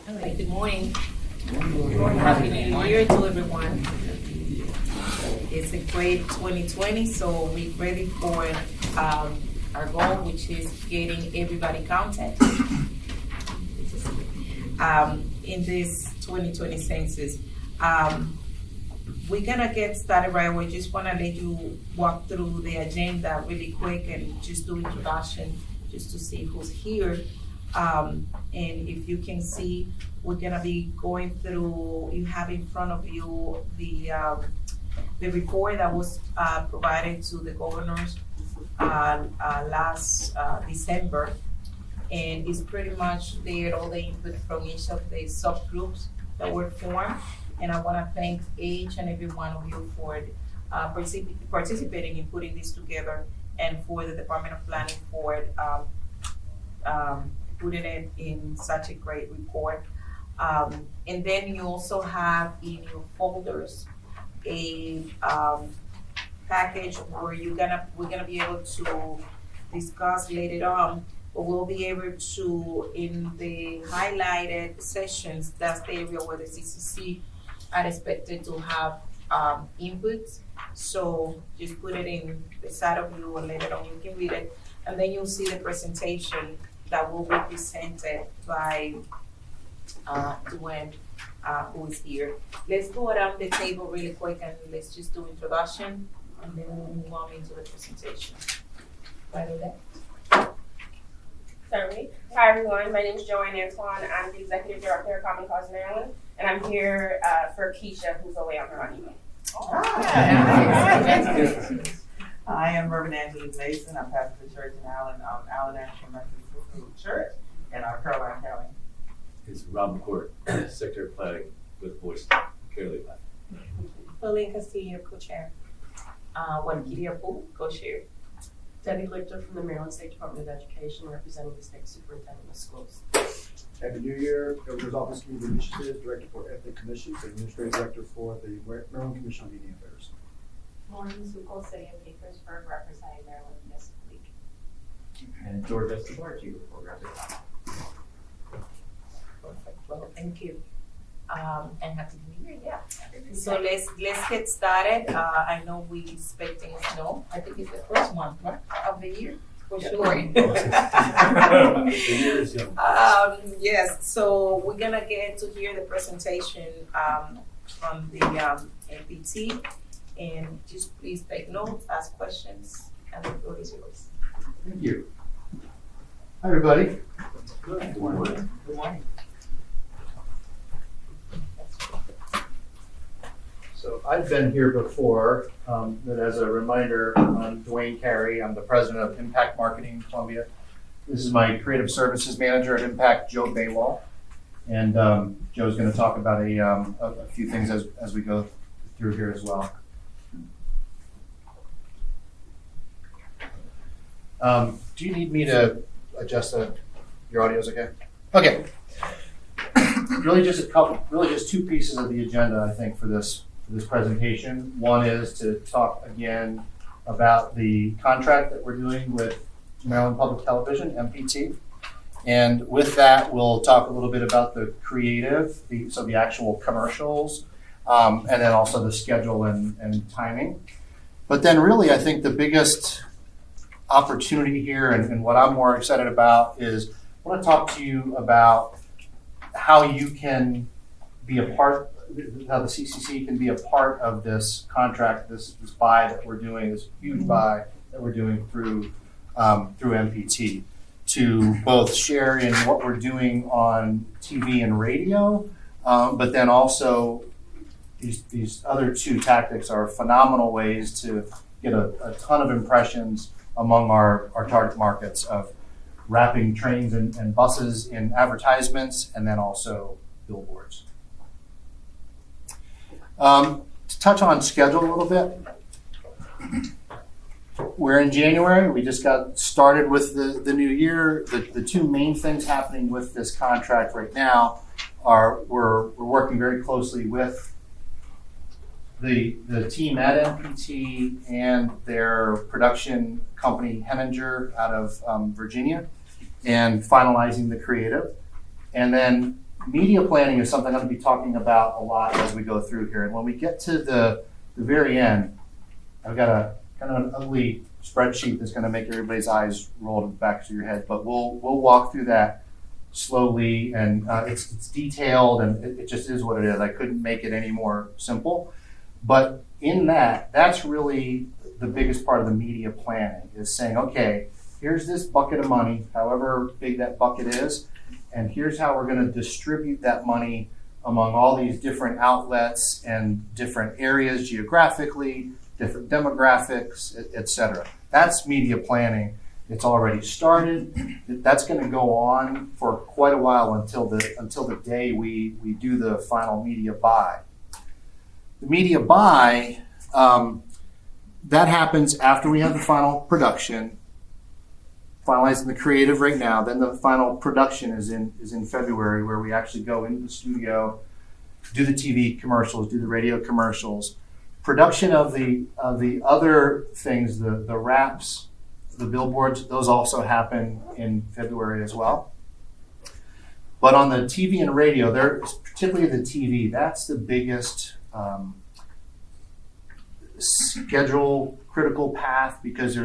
All right, good morning. Happy New Year to everyone. It's a great 2020, so we're ready for our goal, which is getting everybody counted in this 2020 census. We're gonna get started right away. Just wanna let you walk through the agenda really quick and just do introduction, just to see who's here. And if you can see, we're gonna be going through, you have in front of you the report that was provided to the governors last December. And it's pretty much there, all the input from each of the subgroups that were formed. And I wanna thank each and every one of you for participating in putting this together, and for the Department of Planning for putting it in such a great report. And then you also have in your folders a package where we're gonna be able to discuss later on, but we'll be able to, in the highlighted sessions, that's the area where the CCC are expected to have inputs. So just put it in the side of you, and later on you can read it. And then you'll see the presentation that will be presented by Dwayne, who is here. Let's go around the table really quick and let's just do introduction, and then we'll move on into the presentation. Right over there. Certainly. Hi everyone, my name is Joanne Antoine. I'm the Executive Director of Common Cause Maryland, and I'm here for Keisha, who's away on her honeymoon. I am Reverend Angela Mason. I'm pastor of the church in Allen African Methodist Church in Caroline County. It's Rob McCourt, Secretary of Planning with Voice, Caroline. Pauline Castillo, co-chair. Wankiria Poole, co-chair. Debbie Lichter from the Maryland State Department of Education, representing the State Superintendent of Schools. Happy New Year, Governor's Office Community Initiatives, Director for Ethnic Commissions, and Administrative Director for the Maryland Commission on Indian Affairs. Lauren Zuckel, City of Gaithersburg, representing Maryland Municipal League. And George Escobar, Chief of Program. Perfect. Well, thank you. And happy New Year, yeah. So let's get started. I know we're expecting snow. I think it's the first month, right, of the year, for sure. Yes, so we're gonna get to hear the presentation from the MPT, and just please take notes, ask questions, and the floor is yours. Thank you. Hi, everybody. Good morning. Good morning. So I've been here before, but as a reminder, I'm Dwayne Carey. I'm the president of Impact Marketing in Columbia. This is my creative services manager at Impact, Joe Baywall. And Joe's going to talk about a few things as we go through here as well. Do you need me to adjust your audio's okay? Okay. Really just two pieces of the agenda, I think, for this presentation. One is to talk again about the contract that we're doing with Maryland Public Television, MPT. And with that, we'll talk a little bit about the creative, so the actual commercials, and then also the schedule and timing. But then really, I think the biggest opportunity here, and what I'm more excited about, is I want to talk to you about how you can be a part, how the CCC can be a part of this contract, this buy that we're doing, this huge buy that we're doing through MPT, to both share in what we're doing on TV and radio, but then also these other two tactics are phenomenal ways to get a ton of impressions among our target markets of wrapping trains and buses in advertisements, and then also billboards. To touch on schedule a little bit, we're in January. We just got started with the new year. The two main things happening with this contract right now are we're working very closely with the team at MPT and their production company Heminger out of Virginia, and finalizing the creative. And then media planning is something I'm going to be talking about a lot as we go through here. And when we get to the very end, I've got a kind of an ugly spreadsheet that's going to make everybody's eyes roll to the back of your head. But we'll walk through that slowly, and it's detailed, and it just is what it is. I couldn't make it any more simple. But in that's really the biggest part of the media planning, is saying, okay, here's this bucket of money, however big that bucket is, and here's how we're going to distribute that money among all these different outlets and different areas geographically, different demographics, et cetera. That's media planning. It's already started. That's going to go on for quite a while until the day we do the final media buy. The media buy, that happens after we have the final production, finalizing the creative right now. Then the final production is in February, where we actually go into the studio, do the TV commercials, do the radio commercials. Production of the other things, the wraps, the billboards, those also happen in February as well. But on the TV and radio, particularly the TV, that's the biggest schedule critical path, because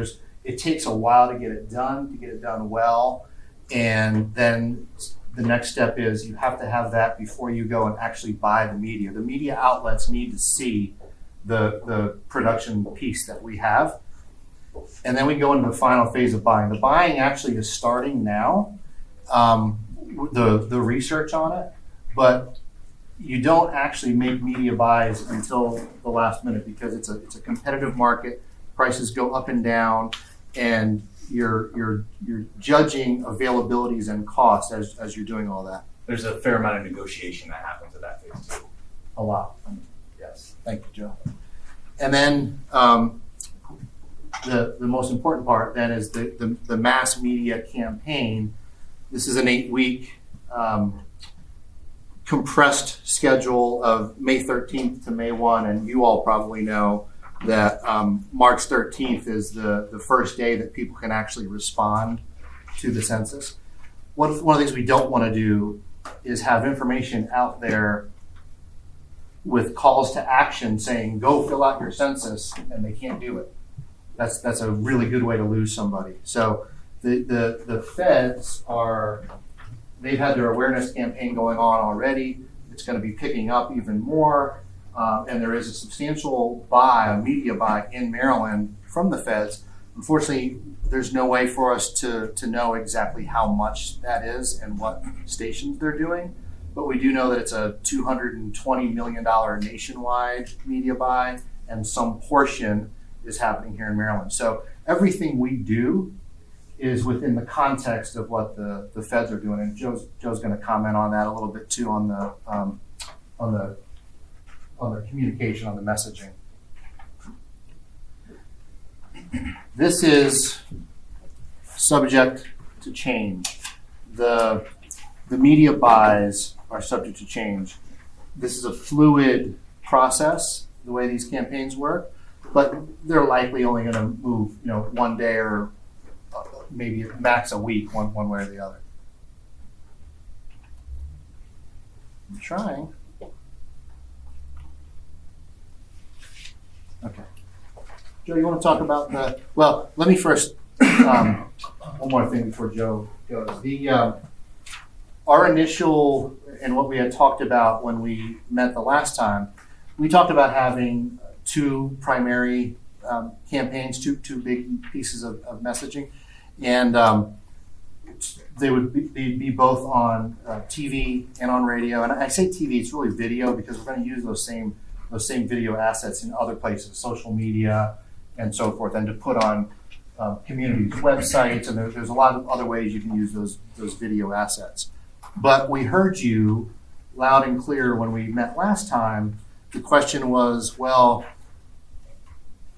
it takes a while to get it done well, and then the next step is you have to have that before you go and actually buy the media. The media outlets need to see the production piece that we have. And then we go into the final phase of buying. The buying actually is starting now, the research on it, but you don't actually make media buys until the last minute, because it's a competitive market. Prices go up and down, and you're judging availabilities and costs as you're doing all that. There's a fair amount of negotiation that happens at that phase too. A lot. Yes. Thank you, Joe. And then the most important part then is the mass media campaign. This is an 8-week compressed schedule of May 13th to May 1, and you all probably know that March 13th is the first day that people can actually respond to the census. One of the things we don't want to do is have information out there with calls to action saying, go fill out your census, and they can't do it. That's a really good way to lose somebody. So the feds they've had their awareness campaign going on already. It's going to be picking up even more. And there is a substantial a media buy in Maryland from the feds. Unfortunately, there's no way for us to know exactly how much that is and what stations they're doing. But we do know that it's a $220 million nationwide media buy, and some portion is happening here in Maryland. So everything we do is within the context of what the feds are doing. And Joe's going to comment on that a little bit too, on the communication, on the messaging. This is subject to change. The media buys are subject to change. This is a fluid process, the way these campaigns work, but they're likely only going to move, one day or maybe max a week, one way or the other. I'm trying. Okay. Joe, you want to talk about let me first, one more thing before Joe goes. Our initial, and what we had talked about when we met the last time, we talked about having two primary campaigns, two big pieces of messaging, and they'd be both on TV and on radio. And I say TV, it's really video, because we're going to use those same video assets in other places, social media and so forth, and to put on communities' websites, and there's a lot of other ways you can use those video assets. But we heard you loud and clear when we met last time. The question was, well,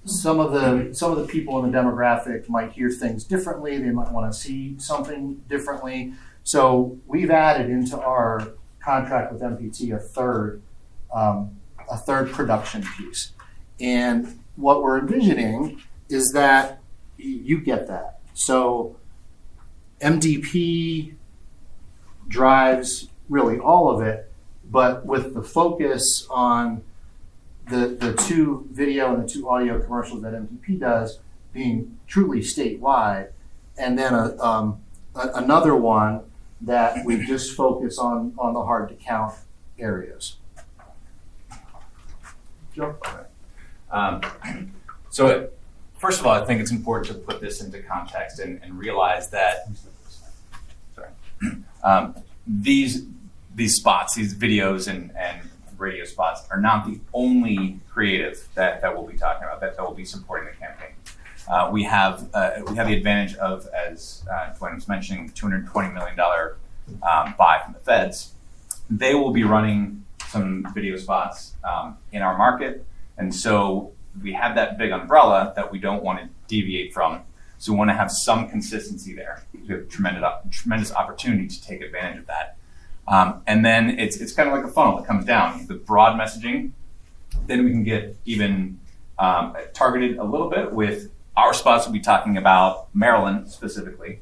some of the people in the demographic might hear things differently. They might want to see something differently. So we've added into our contract with MPT a third production piece. And what we're envisioning is that you get that. So MDP drives really all of it, but with the focus on the two video and the two audio commercials that MPP does being truly statewide, and then another one that we just focus on the hard to count areas. Joe? So first of all, I think it's important to put this into context and realize that these spots, these videos and radio spots are not the only creative that we'll be talking about, that will be supporting the campaign. We have the advantage of, as Dwayne was mentioning, $220 million buy from the feds. They will be running some video spots in our market, and so we have that big umbrella that we don't want to deviate from. So we want to have some consistency there. We have tremendous opportunity to take advantage of that. And then it's kind of like a funnel that comes down. The broad messaging, then we can get even targeted a little bit with our spots. We'll be talking about Maryland specifically.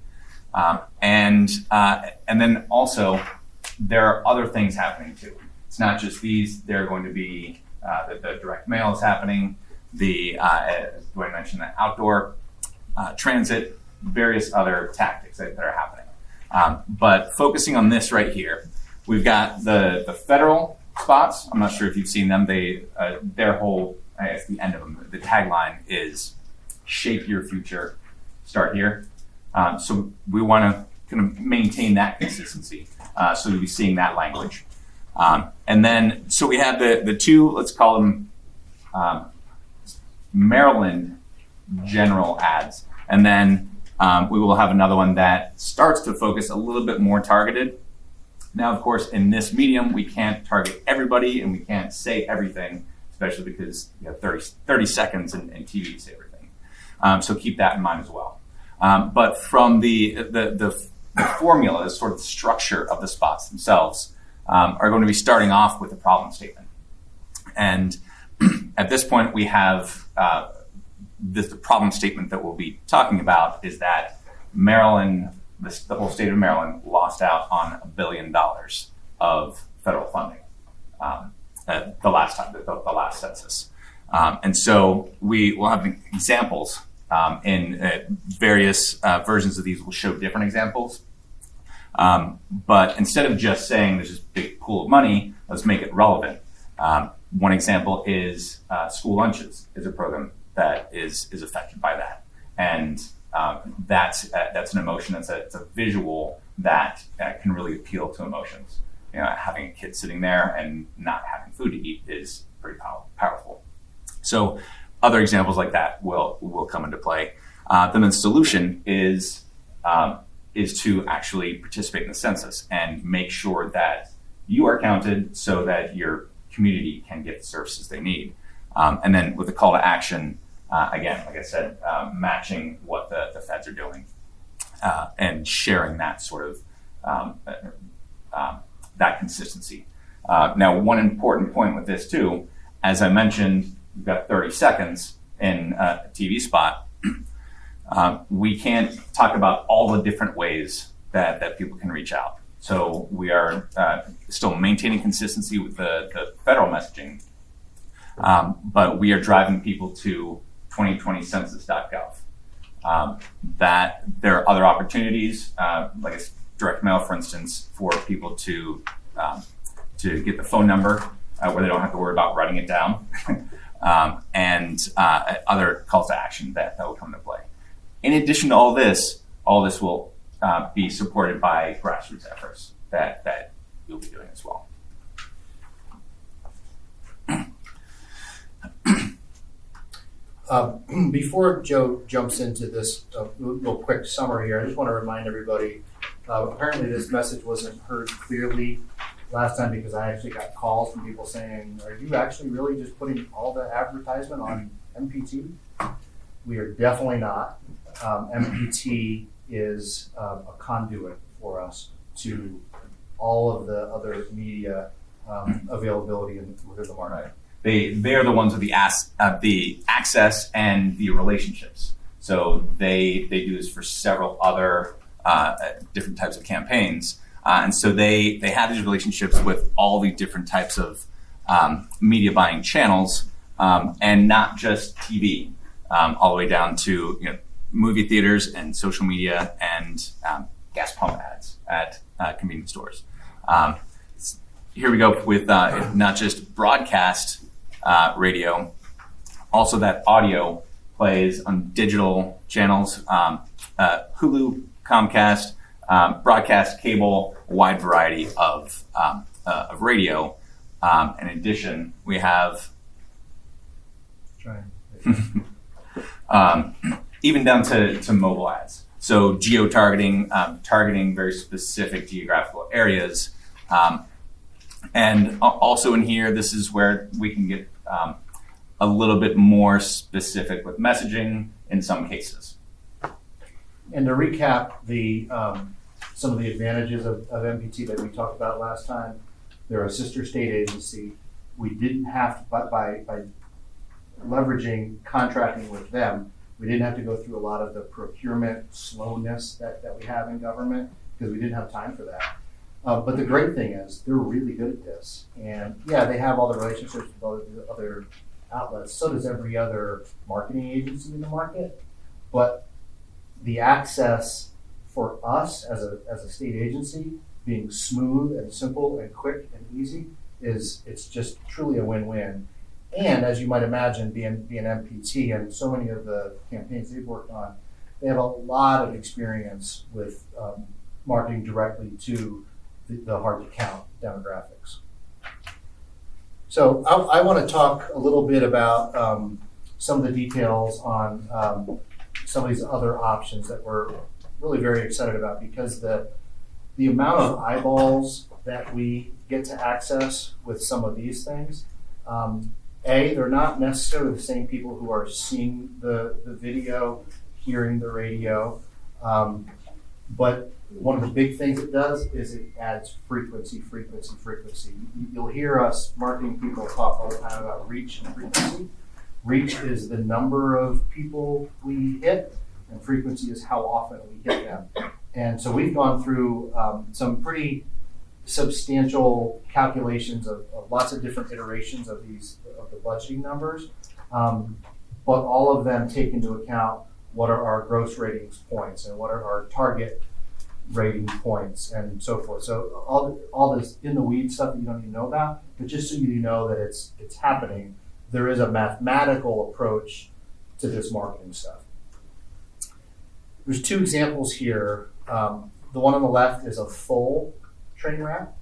And then also there are other things happening too. It's not just these. They're going to be the direct mail is happening. As Dwayne mentioned, the outdoor transit, various other tactics that are happening. But focusing on this right here, we've got the federal spots. I'm not sure if you've seen them. Their whole, I guess the end of them, the tagline is shape your future, start here. So we want to kind of maintain that consistency. So we'll be seeing that language. And then, so we have the two, let's call them Maryland general ads. And then we will have another one that starts to focus a little bit more targeted. Now, of course, in this medium, we can't target everybody and we can't say everything, especially because you have 30 seconds and TV to say everything. So keep that in mind as well. But from the formula, the sort of structure of the spots themselves, are going to be starting off with a problem statement. And at this point, we have the problem statement that we'll be talking about is that Maryland, the whole state of Maryland, lost out on $1 billion of federal funding the last census. And so we will have examples in various versions of these will show different examples. But instead of just saying there's this big pool of money, let's make it relevant. One example is school lunches is a program that is affected by that. And that's an emotion, it's a visual that can really appeal to emotions. You know, having a kid sitting there and not having food to eat is pretty powerful. So other examples like that will come into play. Then the solution is to actually participate in the census and make sure that you are counted so that your community can get the services they need. And then with the call to action, again, like I said, matching what the feds are doing and sharing that sort of that consistency. Now, one important point with this too, as I mentioned, we've got 30 seconds in a TV spot. We can't talk about all the different ways that people can reach out. So we are still maintaining consistency with the federal messaging, but we are driving people to 2020census.gov. That there are other opportunities, like a direct mail, for instance, for people to get the phone number where they don't have to worry about writing it down, and other calls to action that will come into play. In addition to all this will be supported by grassroots efforts that you'll be doing as well. Before Joe jumps into this real quick summary here, I just want to remind everybody, apparently this message wasn't heard clearly last time because I actually got calls from people saying, are you actually really just putting all the advertisement on MPT? We are definitely not. MPT is a conduit for us to all of the other media availability within the market. Right. They are the ones with the access and the relationships. So they do this for several other different types of campaigns. And so they have these relationships with all these different types of media buying channels, and not just TV, all the way down to movie theaters and social media and gas pump ads at convenience stores. Here we go with not just broadcast radio, also that audio plays on digital channels, Hulu, Comcast, broadcast cable, a wide variety of radio. In addition, we have even down to mobile ads. So geo-targeting, targeting very specific geographical areas. And also in here, this is where we can get a little bit more specific with messaging in some cases. And to recap some of the advantages of MPT that we talked about last time, they're a sister state agency. We didn't have to, by leveraging contracting with them, we didn't have to go through a lot of the procurement slowness that we have in government because we didn't have time for that. But the great thing is they're really good at this. And yeah, they have all the relationships with other outlets. So does every other marketing agency in the market. But the access for us as a state agency being smooth and simple and quick and easy it's just truly a win-win. And as you might imagine, being MPT and so many of the campaigns they've worked on, they have a lot of experience with marketing directly to the hard-to-count demographics. So I want to talk a little bit about some of the details on some of these other options that we're really very excited about, because the amount of eyeballs that we get to access with some of these things, they're not necessarily the same people who are seeing the video, hearing the radio, but one of the big things it does is it adds frequency. You'll hear us marketing people talk all the time about reach and frequency. Reach is the number of people we hit, and frequency is how often we hit them. And so we've gone through some pretty substantial calculations of lots of different iterations of the budgeting numbers, but all of them take into account what are our gross ratings points and what are our target rating points and so forth. So all this in the weeds stuff that you don't even know about, but just so you know that it's happening, there is a mathematical approach to this marketing stuff. There's two examples here. The one on the left is a full train wrap,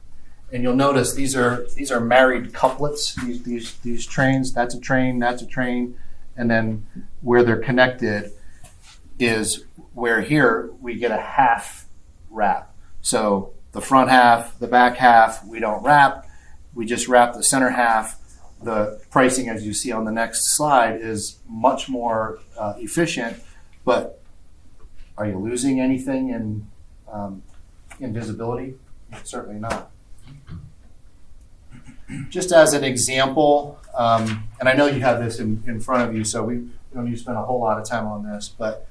and you'll notice these are married couplets. These trains, that's a train, and then where they're connected is where here we get a half wrap. So the front half, the back half, we don't wrap. We just wrap the center half. The pricing, as you see on the next slide, is much more efficient. But are you losing anything in visibility? Certainly not. Just as an example, and I know you have this in front of you, so we don't need to spend a whole lot of time on this, but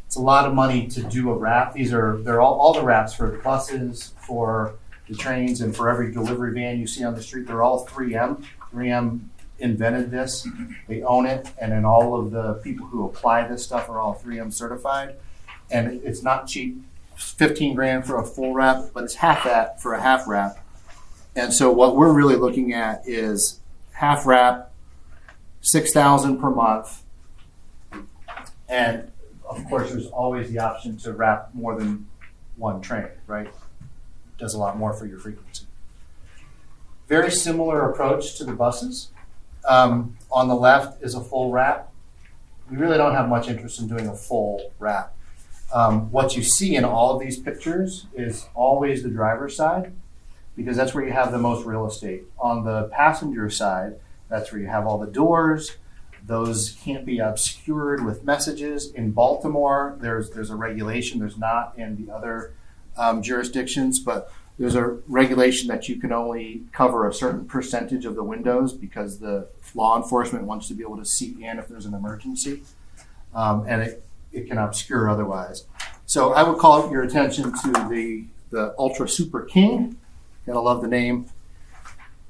it's a lot of money to do a wrap. They're all the wraps for the buses, for the trains, and for every delivery van you see on the street. They're all 3M. 3M invented this. They own it, and then all of the people who apply this stuff are all 3M certified. And it's not cheap. $15,000 for a full wrap, but it's half that for a half wrap. And so what we're really looking at is half wrap, $6,000 per month, and of course there's always the option to wrap more than one train, right? Does a lot more for your frequency. Very similar approach to the buses. On the left is a full wrap. We really don't have much interest in doing a full wrap. What you see in all of these pictures is always the driver's side, because that's where you have the most real estate. On the passenger side, that's where you have all the doors. Those can't be obscured with messages. In Baltimore, there's a regulation. There's not in the other jurisdictions, but there's a regulation that you can only cover a certain percentage of the windows because the law enforcement wants to be able to see in if there's an emergency, and it can obscure otherwise. So I would call your attention to the Ultra Super King. Gotta love the name.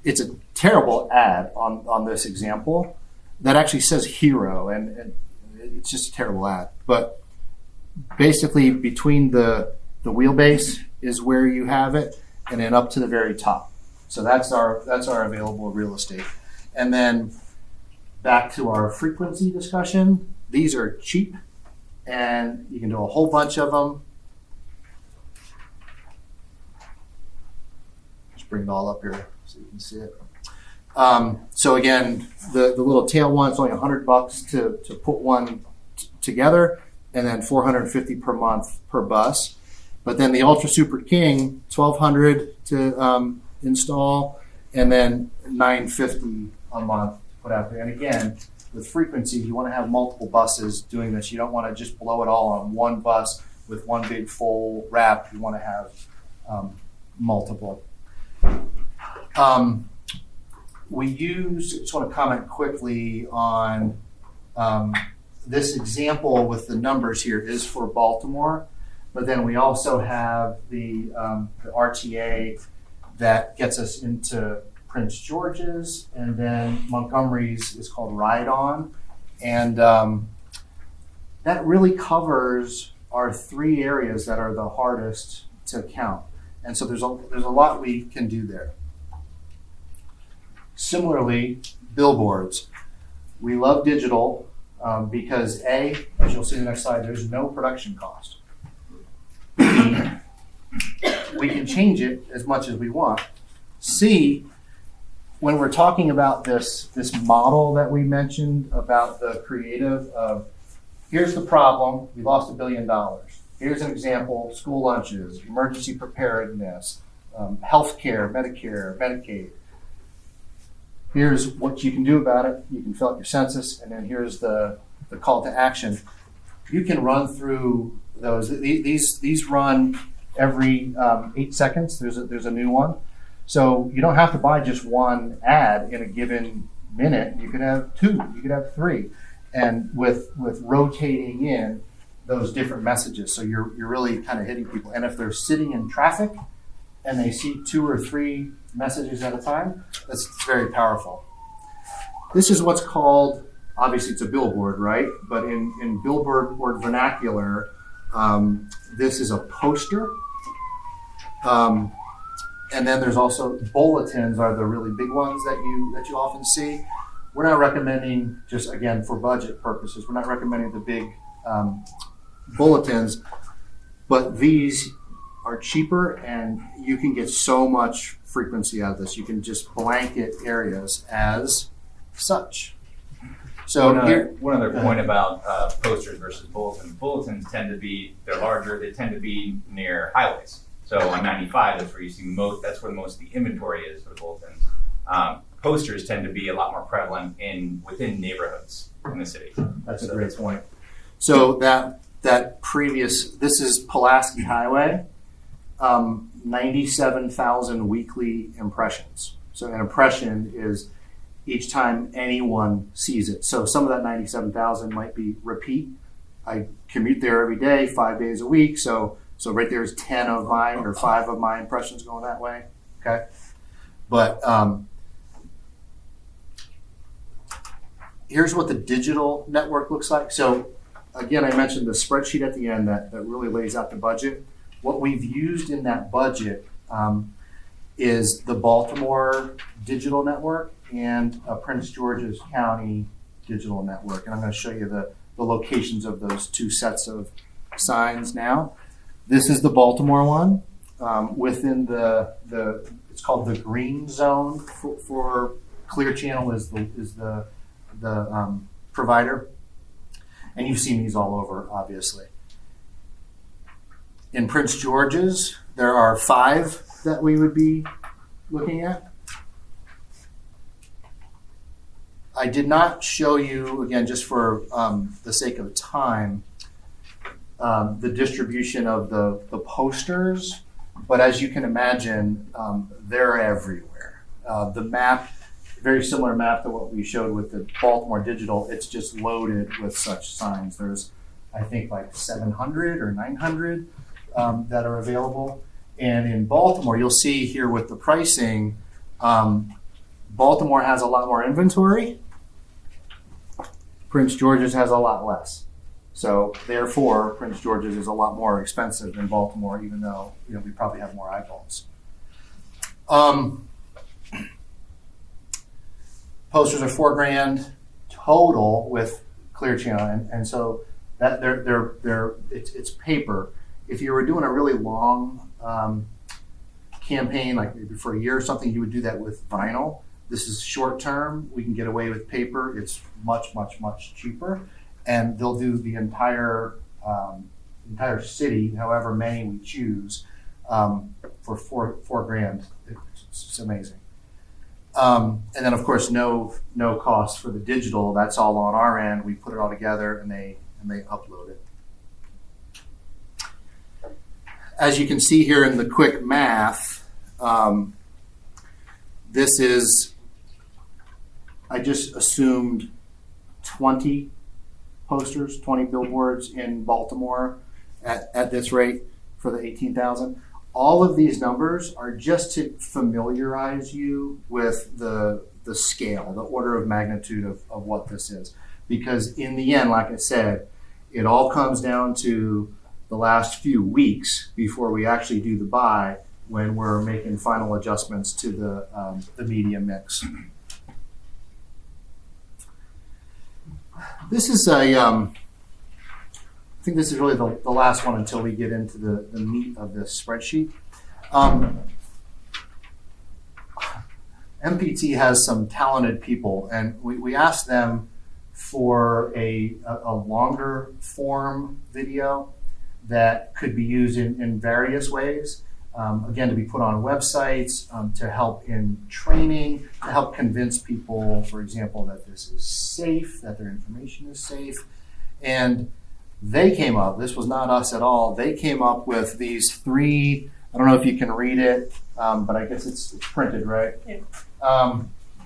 It's a terrible ad on this example that actually says hero, and it's just a terrible ad. But basically, between the wheelbase is where you have it, and then up to the very top. So that's our available real estate. And then back to our frequency discussion. These are cheap, and you can do a whole bunch of them. Just bring it all up here so you can see it. So again, the little tail one is only $100 to put one together, and then $450 per month per bus. But then the Ultra Super King, $1,200 to install, and then $950 a month to put out there. And again, with frequency, you want to have multiple buses doing this. You don't want to just blow it all on one bus with one big full wrap. You want to have multiple. Just want to comment quickly on this example with the numbers here is for Baltimore, but then we also have the RTA that gets us into Prince George's, and then Montgomery's is called Ride On, and that really covers our three areas that are the hardest to count. And so there's a lot we can do there. Similarly, billboards. We love digital because A, as you'll see in the next slide, there's no production cost. We can change it as much as we want. C, when we're talking about this model that we mentioned about the creative of, here's the problem, we lost $1 billion. Here's an example, school lunches, emergency preparedness, healthcare, Medicare, Medicaid. Here's what you can do about it. You can fill out your census, and then here's the call to action. You can run through those. These run every 8 seconds. There's a new one. So you don't have to buy just one ad in a given minute. You could have 2. You could have 3, and with rotating in those different messages. So you're really kind of hitting people. And if they're sitting in traffic and they see 2 or 3 messages at a time, that's very powerful. This is what's called, obviously it's a billboard, right? But in billboard vernacular, this is a poster. And then there's also bulletins are the really big ones that you often see. We're not recommending, just again for budget purposes, we're not recommending the big bulletins, but these are cheaper and you can get so much frequency out of this. You can just blanket areas as such. So one other point about posters versus bulletins. Bulletins tend to be, they're larger, they tend to be near highways. So on 95, that's where you see that's where most of the inventory is for the bulletins. Posters tend to be a lot more prevalent within neighborhoods in the city. That's a great point. So that previous, this is Pulaski Highway, 97,000 weekly impressions. So an impression is each time anyone sees it. So some of that 97,000 might be repeat. I commute there every day, 5 days a week. So right there is 10 of mine or 5 of my impressions going that way. Okay. But here's what the digital network looks like. So again, I mentioned the spreadsheet at the end that really lays out the budget. What we've used in that budget is the Baltimore digital network and a Prince George's County digital network. And I'm going to show you the locations of those 2 sets of signs now. This is the Baltimore one. Within it's called the green zone for Clear Channel is the provider. And you've seen these all over, obviously. In Prince George's, there are 5 that we would be looking at. I did not show you, again, just for the sake of time, the distribution of the posters, but as you can imagine, they're everywhere. The map, very similar map to what we showed with the Baltimore Digital, it's just loaded with such signs. There's, I think, like 700 or 900 that are available. And in Baltimore, you'll see here with the pricing, Baltimore has a lot more inventory. Prince George's has a lot less. So therefore, Prince George's is a lot more expensive than Baltimore, even though we probably have more eyeballs. Posters are $4,000 total with Clear Channel, and so that it's paper. If you were doing a really long campaign, like maybe for a year or something, you would do that with vinyl. This is short term. We can get away with paper. It's much, much, much cheaper, and they'll do the entire city, however many we choose, for $4,000. It's amazing. And then of course no cost for the digital. That's all on our end. We put it all together and they upload it. As you can see here in the quick math, this is, I just assumed 20 posters, 20 billboards in Baltimore at this rate for the 18,000. All of these numbers are just to familiarize you with the scale, the order of magnitude of what this is. Because in the end, like I said, it all comes down to the last few weeks before we actually do the buy, when we're making final adjustments to the media mix. This is I think this is really the last one until we get into the meat of this spreadsheet. MPT has some talented people, and we asked them for a longer form video that could be used in various ways. Again, to be put on websites, to help in training, to help convince people, for example, that this is safe, that their information is safe. And they came up, this was not us at all, they came up with these 3, I don't know if you can read it, but I guess it's printed, right? Yeah.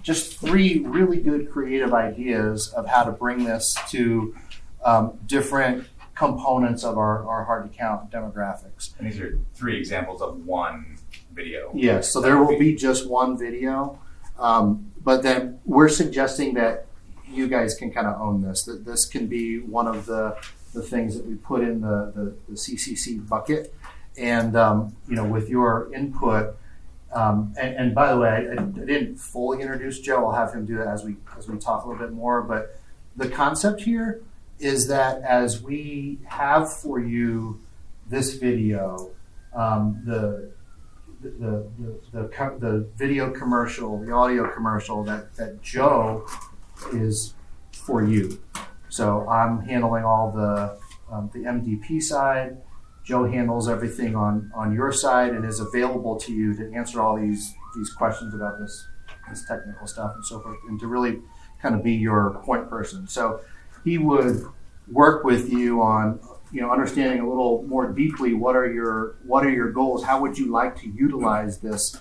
Just 3 really good creative ideas of how to bring this to different components of our hard-to-count demographics. And these are 3 examples of one video. Yes, so there will be just one video, but then we're suggesting that you guys can kind of own this. That this can be one of the things that we put in the CCC bucket, and with your input. And by the way, I didn't fully introduce Joe. I'll have him do that as we talk a little bit more. But the concept here is that as we have for you this video, the video commercial, the audio commercial that Joe is for you. So I'm handling all the MDP side. Joe handles everything on your side and is available to you to answer all these questions about this technical stuff and so forth, and to really kind of be your point person. So he would work with you on understanding a little more deeply what are your goals, how would you like to utilize this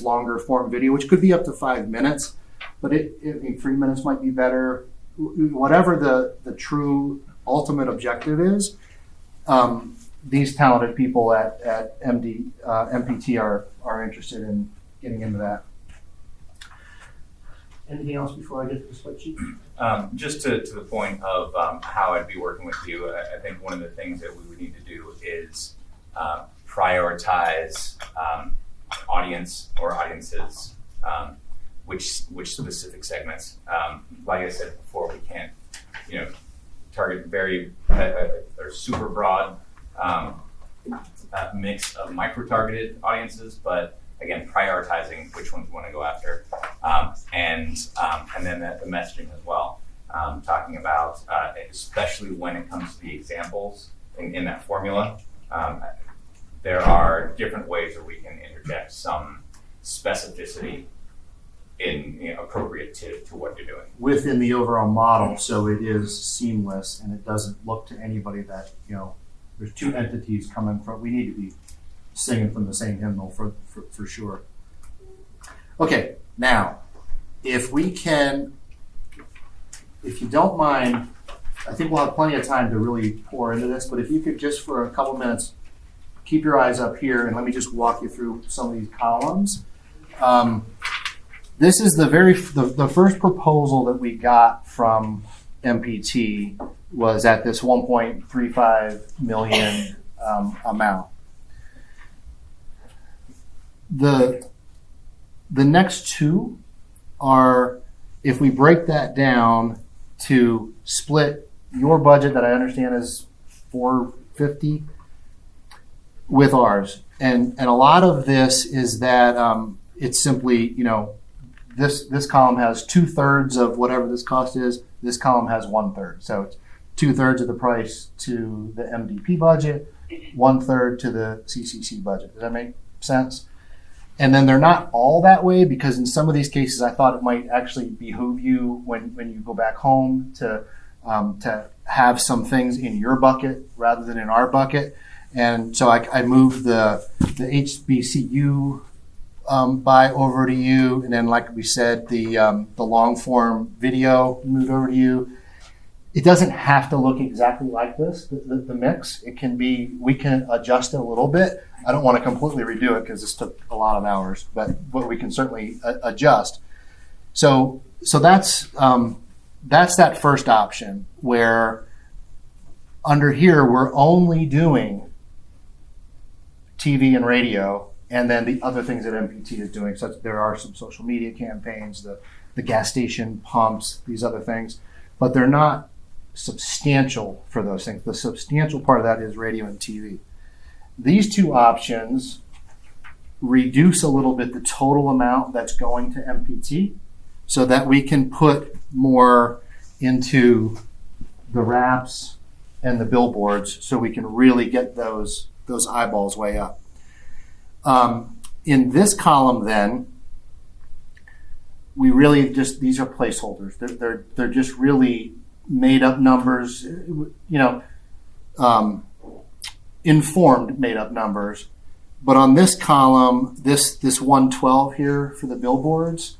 longer form video, which could be up to 5 minutes, but 3 minutes might be better. Whatever the true ultimate objective is, these talented people at MPT are interested in getting into that. Anything else before I get to the spreadsheet? Just to the point of how I'd be working with you, I think one of the things that we would need to do is prioritize audience or audiences, which specific segments. Like I said before, we can't target very or super broad mix of micro-targeted audiences, but again, prioritizing which ones we want to go after, and then the messaging as well. Talking about, especially when it comes to the examples in that formula, there are different ways that we can interject some specificity in appropriate to what you're doing within the overall model, so it is seamless and it doesn't look to anybody that there's 2 entities coming from. We need to be singing from the same hymnal for sure. Okay, now if you don't mind, I think we'll have plenty of time to really pour into this, but if you could just for a couple minutes keep your eyes up here and let me just walk you through some of these columns. This is the first proposal that we got from MPT was at this 1.35 million amount. The next two are, if we break that down to split your budget that I understand is $450 with ours, and a lot of this is that it's simply, this column has 2/3 of whatever this cost is. This column has 1/3, so it's 2/3 of the price to the MDP budget, 1/3 to the CCC budget. Does that make sense? And then they're not all that way, because in some of these cases, I thought it might actually behoove you when you go back home to have some things in your bucket rather than in our bucket. And so I moved the HBCU buy over to you, and then, like we said, the long form video moved over to you. It doesn't have to look exactly like this, the mix. It can be, we can adjust it a little bit. I don't want to completely redo it because this took a lot of hours, but we can certainly adjust. So that's that first option, where under here we're only doing TV and radio, and then the other things that MPT is doing. So there are some social media campaigns, the gas station pumps, these other things, but they're not substantial for those things. The substantial part of that is radio and TV. These two options reduce a little bit the total amount that's going to MPT, so that we can put more into the wraps and the billboards, so we can really get those eyeballs way up. In this column, then, we really just, these are placeholders. They're just really made up numbers, informed made up numbers. But on this column, this 112 here for the billboards,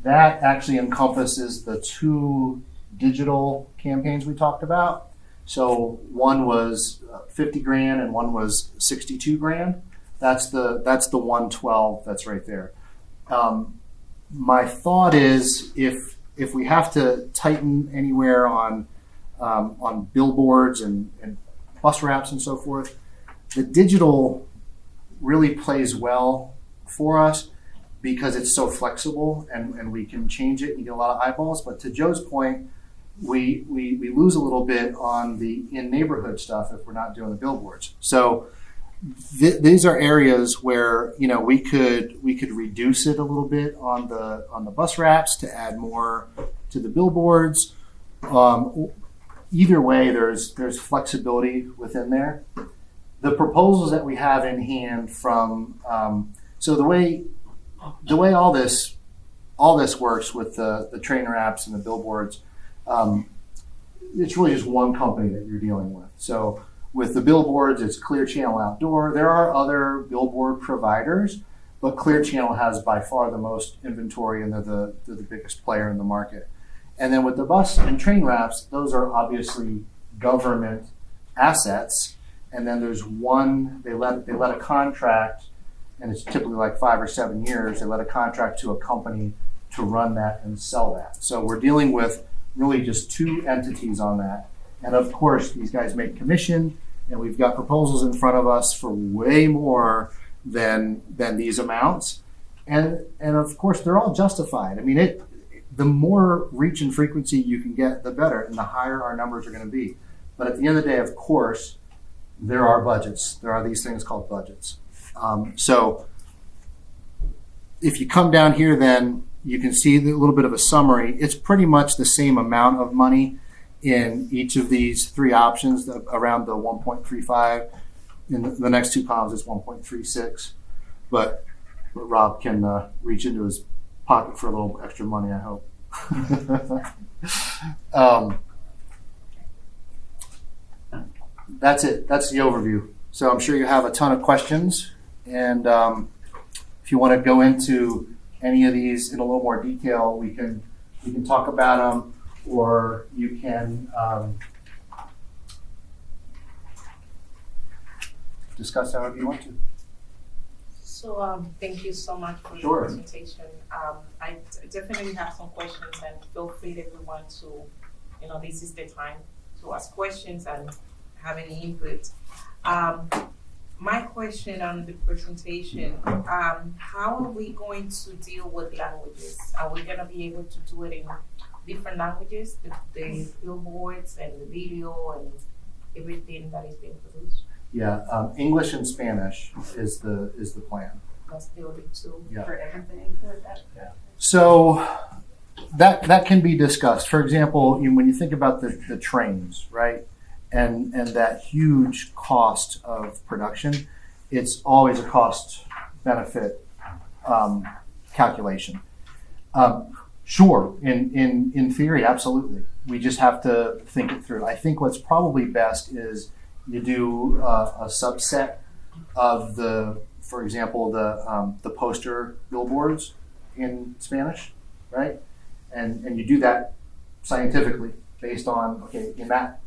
that actually encompasses the two digital campaigns we talked about. So one was 50 grand and one was 62 grand. That's the 112 that's right there. My thought is, if we have to tighten anywhere on billboards and bus wraps and so forth, the digital really plays well for us because it's so flexible and we can change it and get a lot of eyeballs. But to Joe's point, we lose a little bit on the in-neighborhood stuff if we're not doing the billboards. So these are areas where we could reduce it a little bit on the bus wraps to add more to the billboards. Either way, there's flexibility within there. The proposals that we have in hand from so the way all this works with the train wraps and the billboards, it's really just one company that you're dealing with. So with the billboards, it's Clear Channel Outdoor. There are other billboard providers, but Clear Channel has by far the most inventory, and they're the biggest player in the market. And then with the bus and train wraps, those are obviously government assets. And then there's one, they let a contract, and it's typically like 5 or 7 years, they let a contract to a company to run that and sell that. So we're dealing with really just two entities on that. And of course, these guys make commission, and we've got proposals in front of us for way more than these amounts. And of course, they're all justified. I mean, the more reach and frequency you can get, the better, and the higher our numbers are going to be. But at the end of the day, of course, there are budgets. There are these things called budgets. So if you come down here, then you can see a little bit of a summary. It's pretty much the same amount of money in each of these three options, around the 1.35. In the next two columns, it's 1.36. But Rob can reach into his pocket for a little extra money, I hope. That's it. That's the overview. So I'm sure you have a ton of questions, and if you want to go into any of these in a little more detail, we can talk about them, or you can discuss however you want to. So, thank you so much for Sure. the presentation. I definitely have some questions, and feel free everyone to, this is the time to ask questions and have any input. My question on the presentation, how are we going to deal with languages? Are we gonna be able to do it in different languages, the billboards and the video and everything that is being produced? Yeah, English and Spanish is the plan. That's the only two. Yeah. For everything like that? So that can be discussed. For example, when you think about the trains, right, and that huge cost of production, it's always a cost benefit calculation. Sure, in theory, absolutely. We just have to think it through. I think what's probably best is you do a subset of for example, the poster billboards in Spanish, right? And you do that scientifically based on, okay, in that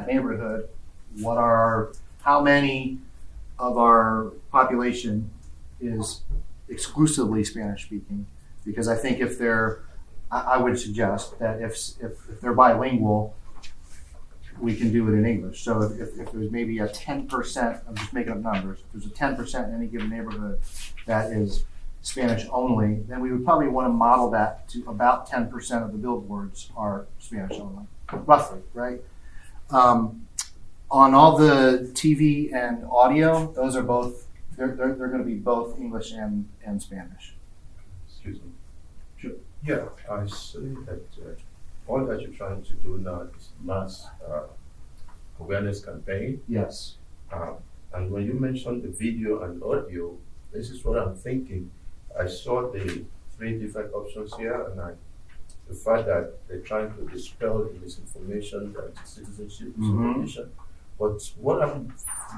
neighborhood, how many of our population is exclusively Spanish speaking? Because I think I would suggest that if they're bilingual, we can do it in English. So if there's maybe a 10%, I'm just making up numbers, if there's a 10% in any given neighborhood that is Spanish only, then we would probably want to model that to about 10% of the billboards are Spanish only, roughly, right? On all the TV and audio, those are both, they're going to be both English and Spanish. Excuse me. Sure. Yeah, I see that all that you're trying to do now is mass awareness campaign. Yes. And when you mentioned the video and audio, this is what I'm thinking. I saw the 3 different options here, and the fact that they're trying to dispel the misinformation that citizenship is information. But what I'm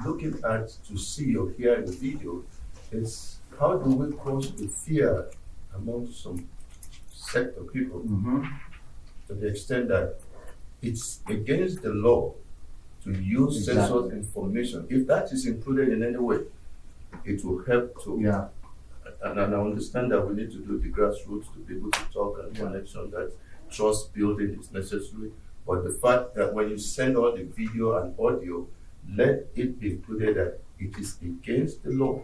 looking at to see or hear in the video is how do we cause the fear among some sect of people to the extent that it's against the law to use censored information. If that is included in any way, it will help to. Yeah. And I understand that we need to do the grassroots to be able to talk and connection, that trust building is necessary. But the fact that when you send all the video and audio, let it be included that it is against the law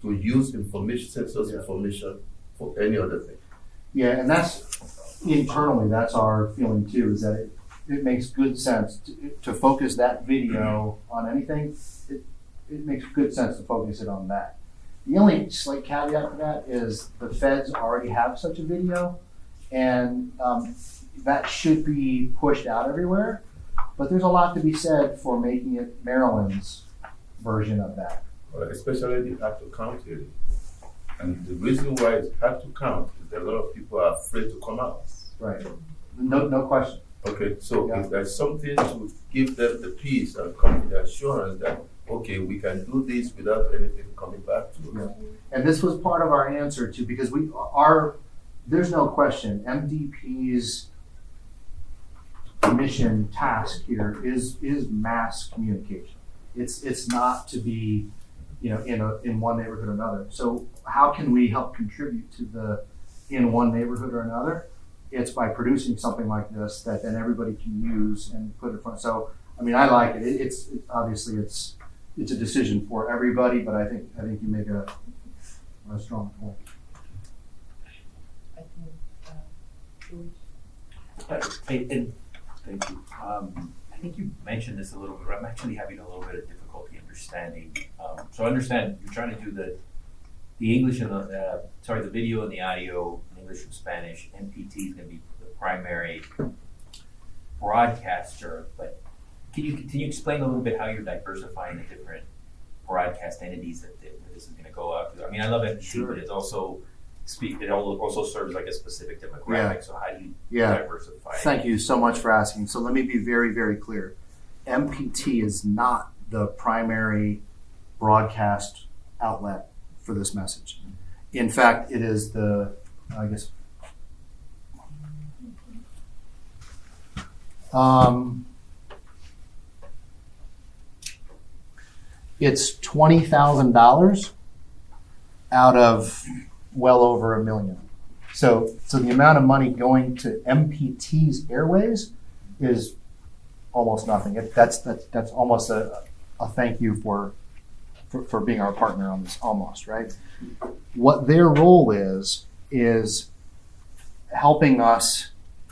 to use information, censored information for any other thing. Yeah, and internally, that's our feeling too, is that it makes good sense to focus that video on anything. It makes good sense to focus it on that. The only slight caveat to that is the feds already have such a video, and that should be pushed out everywhere. But there's a lot to be said for making it Maryland's version of that. Especially the hard to count area. And the reason why it's hard to count is that a lot of people are afraid to come out. Right. No question. Okay, so if there's something to give them the peace and confidence, assurance that, okay, we can do this without anything coming back to us. And this was part of our answer to, because there's no question, MDP's mission task here is mass communication. It's not to be, in one neighborhood or another. So how can we help contribute to in one neighborhood or another? It's by producing something like this that then everybody can use and put in front. So, I mean, I like it. It's obviously it's a decision for everybody, but I think you make a strong point. I think, Thank you. I think you mentioned this a little bit. I'm actually having a little bit of difficulty understanding. So I understand you're trying to do the English and the video and the audio in English and Spanish. MPT is going to be the primary broadcaster, but can you explain a little bit how you're diversifying the different broadcast entities that this is going to go out to? I mean, I love MPT, but it's also it also serves like a specific demographic. So how do you diversify? Thank you so much for asking. So let me be very, very clear. MPT is not the primary broadcast outlet for this message. In fact, it is it's $20,000 out of well over $1 million. So the amount of money going to MPT's airways is almost nothing. That's almost a thank you for being our partner on this, almost, right? What their role is helping us.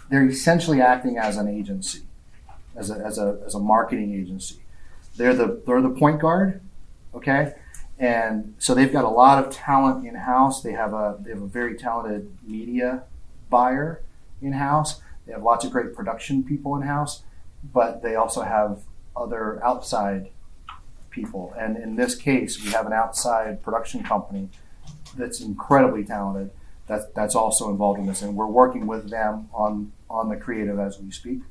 They're essentially acting as an agency, as a marketing agency. They're the point guard, okay? And so they've got a lot of talent in house. They have a very talented media buyer in house. They have lots of great production people in house, but they also have other outside people. And in this case, we have an outside production company that's incredibly talented. That's also involved in this, and we're working with them on the creative as we speak.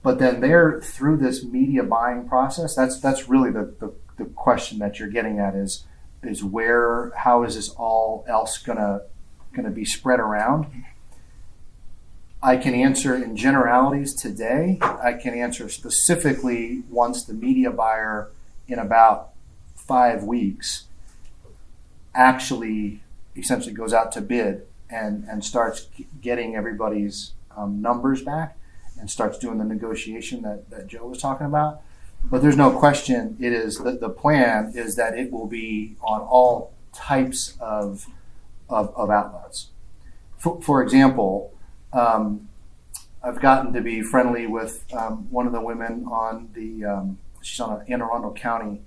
But then they're through this media buying process. That's really the question that you're getting at is how is this all else gonna be spread around? I can answer in generalities today. I can answer specifically once the media buyer in about 5 weeks actually essentially goes out to bid and starts getting everybody's numbers back and starts doing the negotiation that Joe was talking about. But there's no question it is the plan is that it will be on all types of outlets. For example, I've gotten to be friendly with one of the women on she's on an Anne Arundel County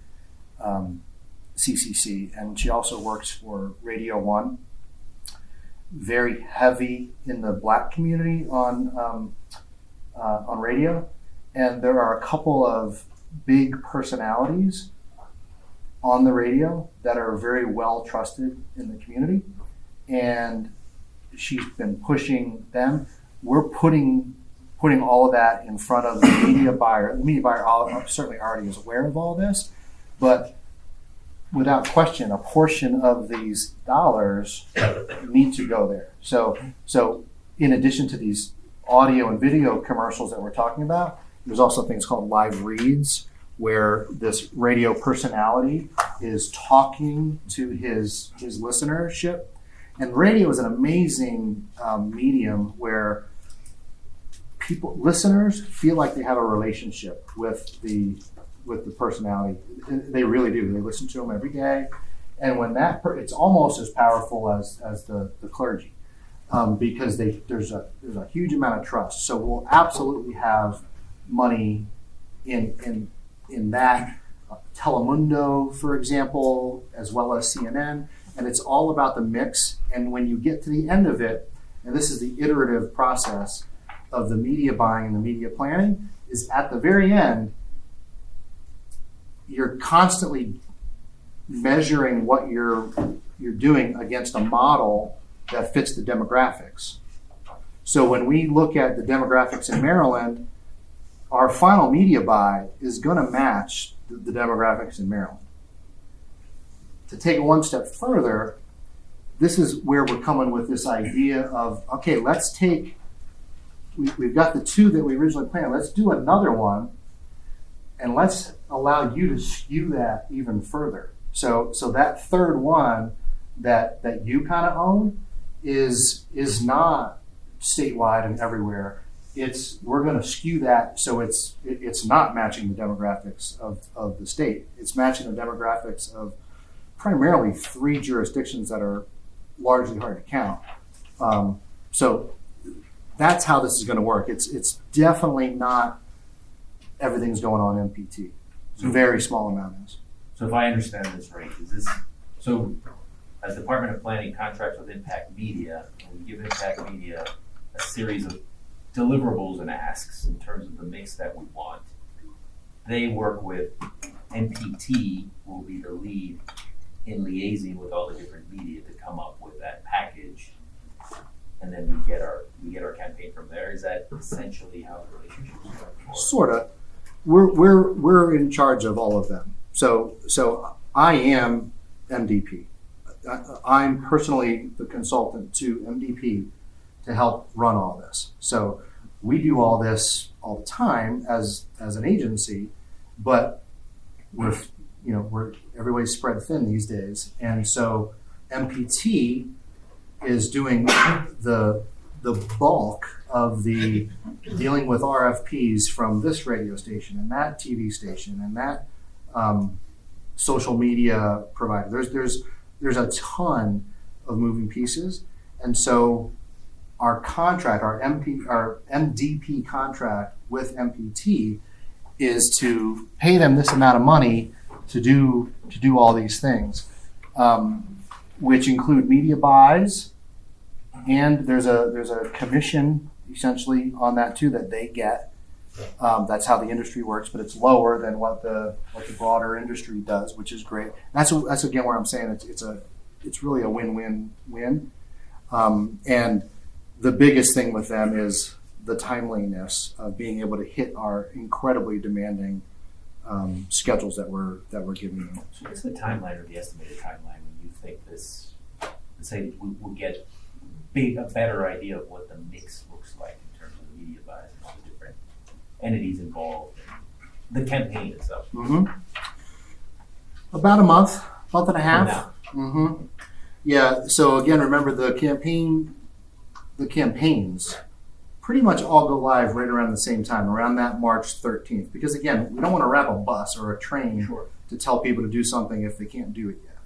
CCC, and she also works for Radio 1. Very heavy in the Black community on radio, and there are a couple of big personalities on the radio that are very well trusted in the community, and she's been pushing them. We're putting all of that in front of the media buyer. The media buyer certainly already is aware of all this, but without question, a portion of these dollars need to go there. So in addition to these audio and video commercials that we're talking about, there's also things called live reads, where this radio personality is talking to his listenership. And radio is an amazing medium where listeners feel like they have a relationship with the personality. They really do. They listen to them every day, and when it's almost as powerful as the clergy, because there's a huge amount of trust. So we'll absolutely have money in that. Telemundo, for example, as well as CNN, and it's all about the mix. And when you get to the end of it, and this is the iterative process of the media buying and the media planning, is at the very end, you're constantly measuring what you're doing against a model that fits the demographics. So when we look at the demographics in Maryland, our final media buy is going to match the demographics in Maryland. To take it one step further, this is where we're coming with this idea of, okay, let's take, we've got the two that we originally planned, let's do another one, and let's allow you to skew that even further. So that third one that you kind of own is not statewide and everywhere. We're going to skew that so it's not matching the demographics of the state. It's matching the demographics of primarily 3 jurisdictions that are largely hard to count. So that's how this is going to work. It's definitely not everything's going on MPT. It's a very small amount is. So if I understand this right, so as Department of Planning contracts with Impact Media, and we give Impact Media a series of deliverables and asks in terms of the mix that we want. They work with NPT, will be the lead in liaising with all the different media to come up with that package, and then we get our campaign from there. Is that essentially how the relationship works? Sort of. We're in charge of all of them. So I am MDP. I'm personally the consultant to MDP to help run all this. So we do all this all the time as an agency, but everybody's spread thin these days, and so MPT is doing the bulk of the dealing with RFPs from this radio station and that TV station and that social media provider. There's a ton of moving pieces, and so our contract, our MDP contract with MPT, is to pay them this amount of money to do all these things, which include media buys, and there's a commission essentially on that too that they get. That's how the industry works, but it's lower than what the broader industry does, which is great. That's again where I'm saying it's really a win-win-win. And the biggest thing with them is the timeliness of being able to hit our incredibly demanding schedules that we're giving them. What's the timeline or the estimated timeline when you think this? Let's say we'll get a better idea of what the mix looks like in terms of the media buys and all the different entities involved, and the campaign itself. Mm-hmm. About a month and a half. Now. Mm-hmm. Yeah. So again, remember the campaigns pretty much all go live right around the same time, around that March 13th. Because again, we don't want to wrap a bus or a train to tell people to do something if they can't do it yet.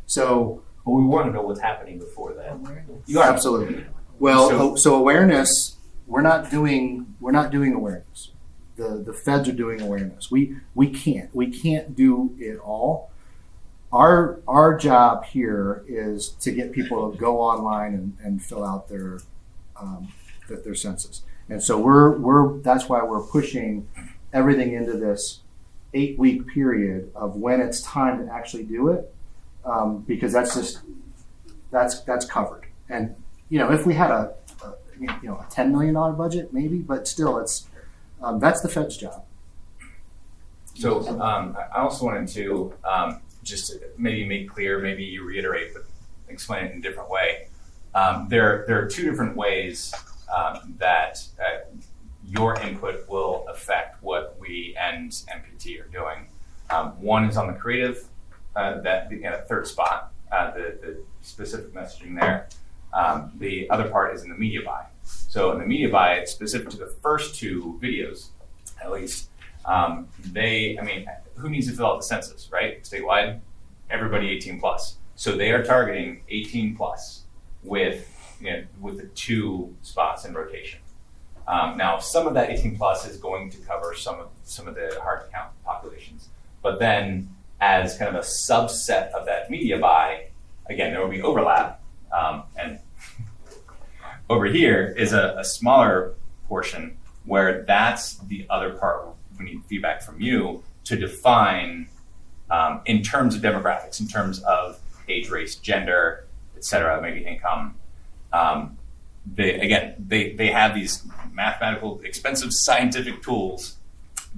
So, but we want to know what's happening before that. You are absolutely. Well, so awareness, we're not doing awareness. The feds are doing awareness. We can't do it all. Our job here is to get people to go online and fill out their census. And so that's why we're pushing everything into this 8-week period of when it's time to actually do it, because that's covered. And if we had a $10 million budget, maybe, but still, that's the Fed's job. So I also wanted to just maybe make clear, maybe you reiterate, but explain it in a different way. There are two different ways that your input will affect what we and MPT are doing. One is on the creative, third spot, the specific messaging there. The other part is in the media buy. So in the media buy, it's specific to the first two videos, at least. Who needs to fill out the census, right? Statewide, everybody 18 plus. So they are targeting 18 plus with the two spots in rotation. Now, some of that 18 plus is going to cover some of the hard to count populations, but then as kind of a subset of that media buy, again, there will be overlap, and over here is a smaller portion where that's the other part we need feedback from you to define in terms of demographics, in terms of age, race, gender, et cetera, maybe income. They have these mathematical, expensive scientific tools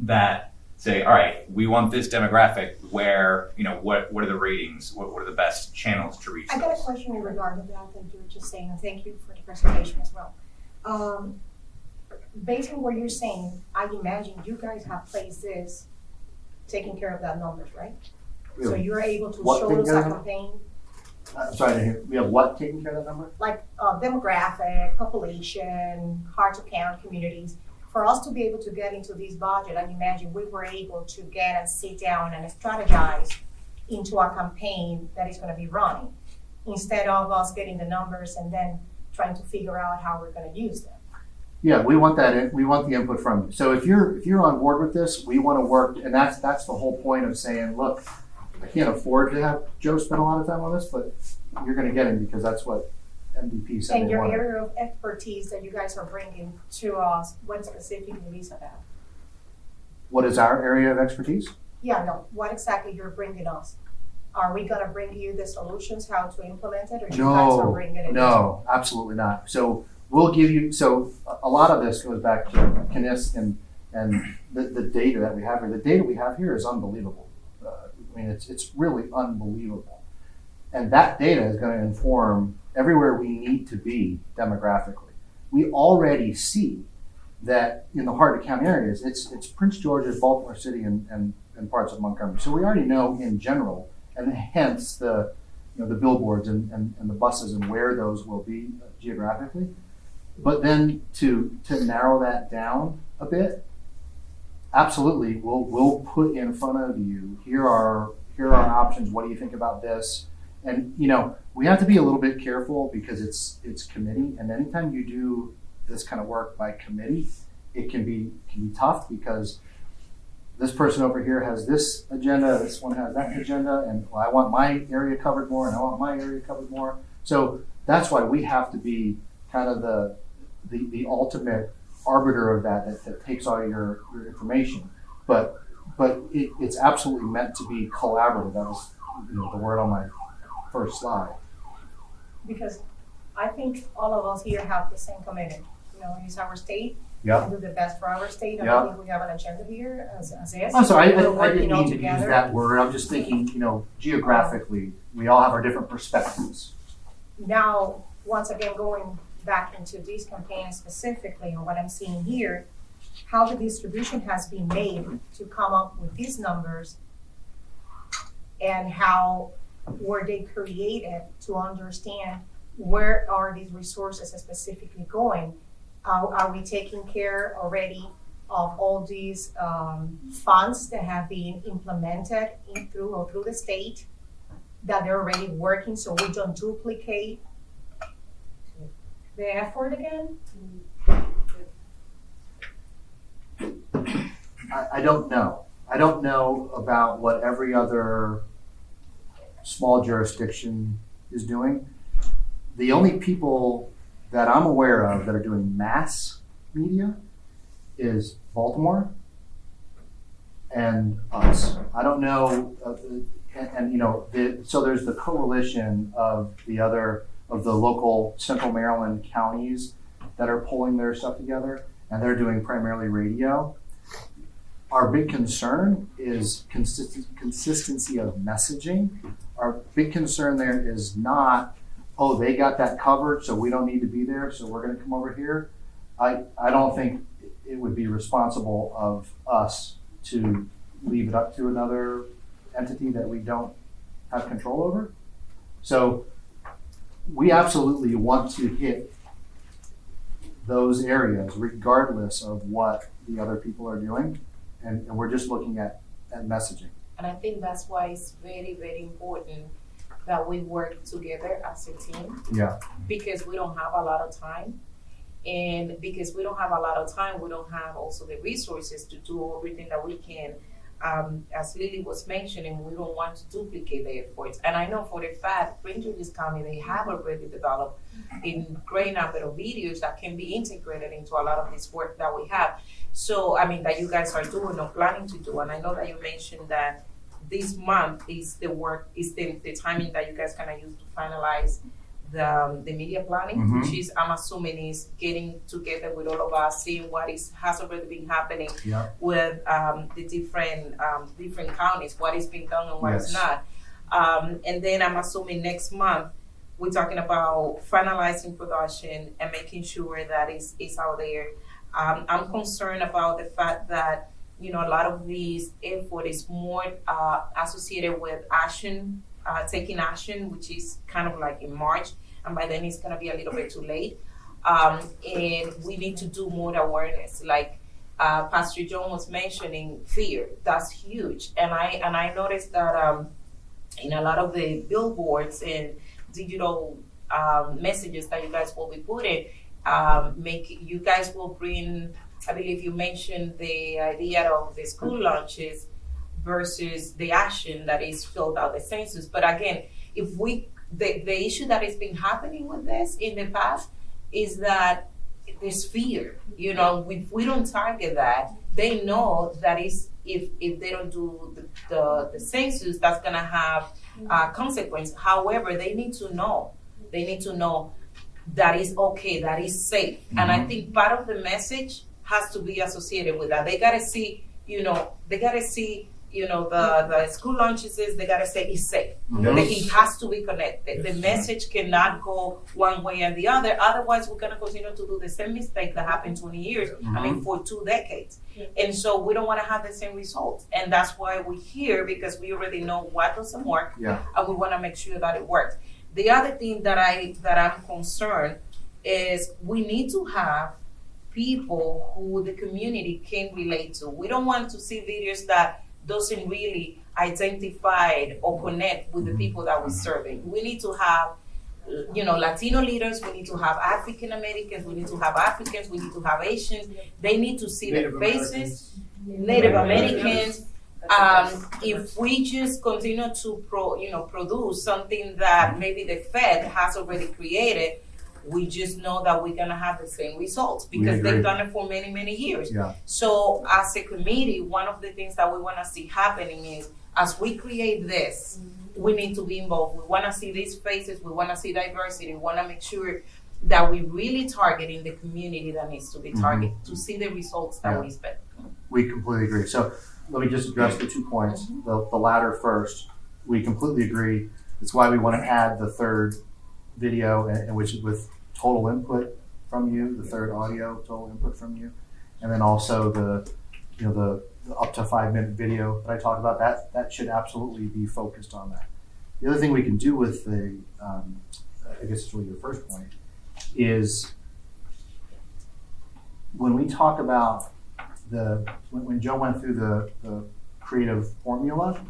that say, all right, we want this demographic where, what are the ratings? What are the best channels to reach I got a question in regard to that you were just saying, and thank you for the presentation as well. Based on what you're saying, I imagine you guys have placed this, taking care of that numbers, right? So you're able to show us a campaign. I'm sorry to hear. We have what taking care of that number? Like demographic, population, hard to count communities. For us to be able to get into this budget, I imagine we were able to get and sit down and strategize into a campaign that is going to be running, instead of us getting the numbers and then trying to figure out how we're going to use them. Yeah, we want that. We want the input from you. So if you're on board with this, we want to work, and that's the whole point of saying, look, I can't afford to have Joe spend a lot of time on this, but you're going to get him because that's what MDP said. And they your wanted. area of expertise that you guys are bringing to us, what specifically is about? What is our area of expertise? Yeah, no, what exactly you're bringing us? Are we going to bring you the solutions, how to implement it, or you guys are bringing it? No, absolutely not. So we'll give you, so a lot of this goes back to Knis and the data that we have here. The data we have here is unbelievable. It's really unbelievable. And that data is going to inform everywhere we need to be demographically. We already see that in the heart of county areas, it's Prince George's, Baltimore City, and parts of Montgomery. So we already know in general, and hence the the billboards and the buses and where those will be geographically. But then to narrow that down a bit, absolutely, we'll put in front of you, here are options, what do you think about this? And we have to be a little bit careful because it's committee, and anytime you do this kind of work by committee, it can be tough because this person over here has this agenda, this one has that agenda, and I want my area covered more, and I want my area covered more. So that's why we have to be kind of the ultimate arbiter of that takes all your information. But it's absolutely meant to be collaborative. That was the word on my first slide. Because I think all of us here have the same commitment. It's our state. Yeah. And do the best for our state. And Yeah. I think we have an agenda here as is. I'm sorry, We're I working didn't all mean to use together. that word. I'm just thinking, geographically, we all have our different perspectives. Now, once again, going back into this campaign specifically, and what I'm seeing here, how the distribution has been made to come up with these numbers, and how were they created to understand where are these resources specifically going. Are we taking care already of all these funds that have been implemented through the state, that they're already working, so we don't duplicate the effort again? I don't know. I don't know about what every other small jurisdiction is doing. The only people that I'm aware of that are doing mass media is Baltimore and us. I don't know, so there's the coalition of the local Central Maryland counties that are pulling their stuff together, and they're doing primarily radio. Our big concern is consistency of messaging. Our big concern there is not, oh, they got that covered, so we don't need to be there, so we're going to come over here. I don't think it would be responsible of us to leave it up to another entity that we don't have control over. So we absolutely want to hit those areas regardless of what the other people are doing, and we're just looking at messaging. And I think that's why it's very, very important that we work together as a team. Yeah. Because we don't have a lot of time. And because we don't have a lot of time, we don't have also the resources to do everything that we can. As Lily was mentioning, we don't want to duplicate the efforts. And I know for the fact, Prince George's County, they have already developed a great number of videos that can be integrated into a lot of this work that we have. So, that you guys are doing or planning to do. And I know that you mentioned that this month is the timing that you guys kind of use to finalize the media planning, which is, I'm assuming, is getting together with all of us, seeing what has already been happening with the different counties, what is being done and what is not. And then I'm assuming next month we're talking about finalizing production and making sure that it's out there. I'm concerned about the fact that a lot of these effort is more associated with action, taking action, which is kind of like in March, and by then it's going to be a little bit too late. And we need to do more awareness. Like Pastor John was mentioning, fear. That's huge. And I noticed that in a lot of the billboards and digital messages that you guys will be putting, you guys will bring, I believe you mentioned the idea of the school lunches versus the action that is filled out the census. But again, the issue that has been happening with this in the past is that there's fear. If we don't target that, they know that if they don't do the census, that's gonna have consequence. However, they need to know that is okay, that is safe. And I think part of the message has to be associated with that. They gotta see, the school lunches is they gotta say it's safe. It has to be connected. The message cannot go one way or the other. Otherwise, we're gonna continue to do the same mistake that happened 20 years. For 2 decades. And so we don't want to have the same results. And that's why we're here, because we already know what doesn't work, and we want to make sure that it works. The other thing that I'm concerned is we need to have people who the community can relate to. We don't want to see videos that doesn't really identify or connect with the people that we're serving. We need to have Latino leaders, we need to have African Americans, we need to have Africans, we need to have Asians. They need to see their faces, Native Americans. If we just continue to produce something that maybe the Fed has already created, we just know that we're gonna have the same results because they've done it for many, many years. So as a committee, one of the things that we wanna see happening is, as we create this, we need to be involved. We wanna see these faces, we wanna see diversity, we wanna make sure that we really targeting the community that needs to be targeted to see the results that we expect. We completely agree. So let me just address the 2 points. The latter first, we completely agree. That's why we wanna add the third video, and which is with total input from you, the third audio, total input from you, and then also the up to 5-minute video that I talked about. That should absolutely be focused on that. The other thing we can do with the, I guess it's really your first point, is when we talk about when Joe went through the creative formula,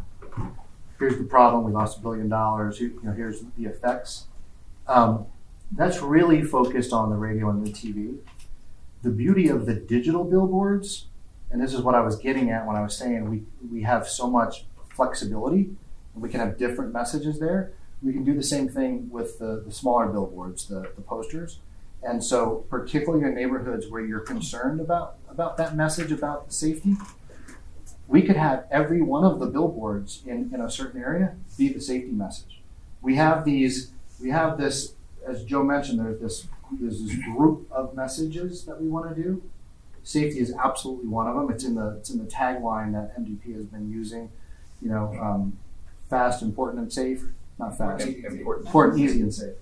here's the problem, we lost $1 billion, here's the effects. That's really focused on the radio and the TV. The beauty of the digital billboards, and this is what I was getting at when I was saying we have so much flexibility, and we can have different messages there. We can do the same thing with the smaller billboards, the posters. And so particularly in neighborhoods where you're concerned about that message about the safety, we could have every one of the billboards in a certain area be the safety message. We have this, as Joe mentioned, there's this group of messages that we want to do. Safety is absolutely one of them. It's in the tagline that MDP has been using. Fast, important, and safe. Not fast. Important, easy, and safe.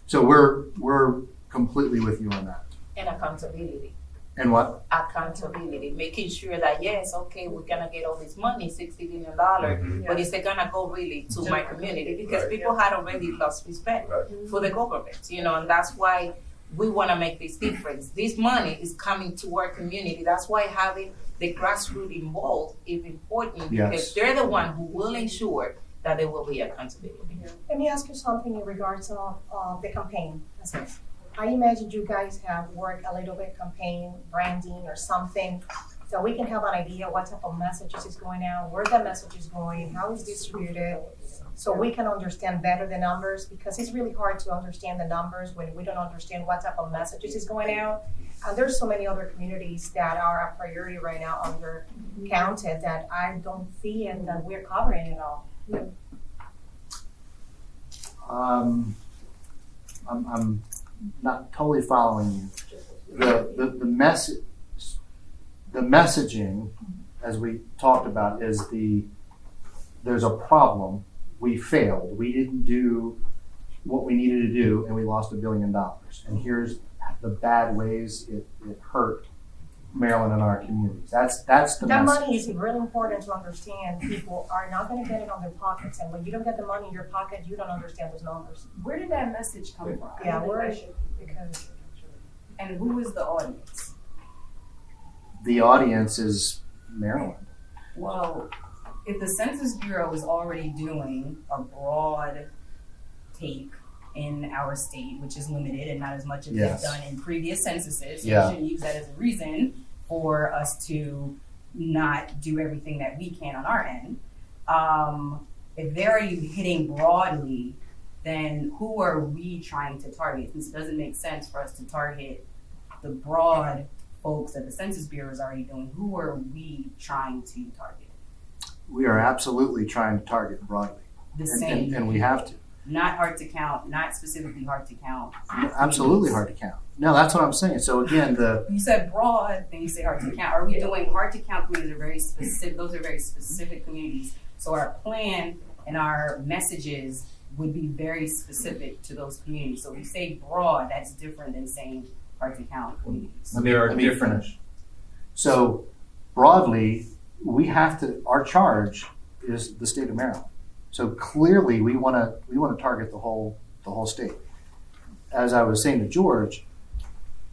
So we're completely with you on that. And accountability. And what? Accountability, making sure that yes, okay, we're gonna get all this money, $60 billion, but is it gonna go really to my community? Because people had already lost respect for the government, and that's why we wanna make this difference. This money is coming to our community. That's why having the grassroots involved is important, because they're the one who will ensure that there will be accountability. Let me ask you something in regards of the campaign. I imagine you guys have worked a little bit campaign, branding or something, so we can have an idea what type of messages is going out, where the message is going, how it's distributed, so we can understand better the numbers, because it's really hard to understand the numbers when we don't understand what type of messages is going out. And there's so many other communities that are a priority right now undercounted that I don't see and that we're covering it all. I'm not totally following you. The messaging, as we talked about, is there's a problem. We failed. We didn't do what we needed to do, and we lost $1 billion. And here's the bad ways it hurt Maryland and our communities. That's the message. That money is really important to understand. People are not going to get it on their pockets, and when you don't get the money in your pocket, you don't understand those numbers. Where did that message come from? Yeah, because. And who is the audience? The audience is Maryland. Well, if the Census Bureau is already doing a broad take in our state, which is limited and not as much as they've done in previous censuses, so we shouldn't use that as a reason for us to not do everything that we can on our end. If they're already hitting broadly, then who are we trying to target? Since it doesn't make sense for us to target the broad folks that the Census Bureau is already doing, who are we trying to target? We are absolutely trying to target broadly. The same. And we have to. not hard to count, not specifically hard to count. Absolutely hard to count. No, that's what I'm saying. So again, You said broad, then you say hard to count. Are we doing hard to count communities are very specific? Those are very specific communities. So our plan and our messages would be very specific to those communities. So if you say broad, that's different than saying hard to count communities. let me finish. So broadly, our charge is the state of Maryland. So clearly we want to target the whole state. As I was saying to George,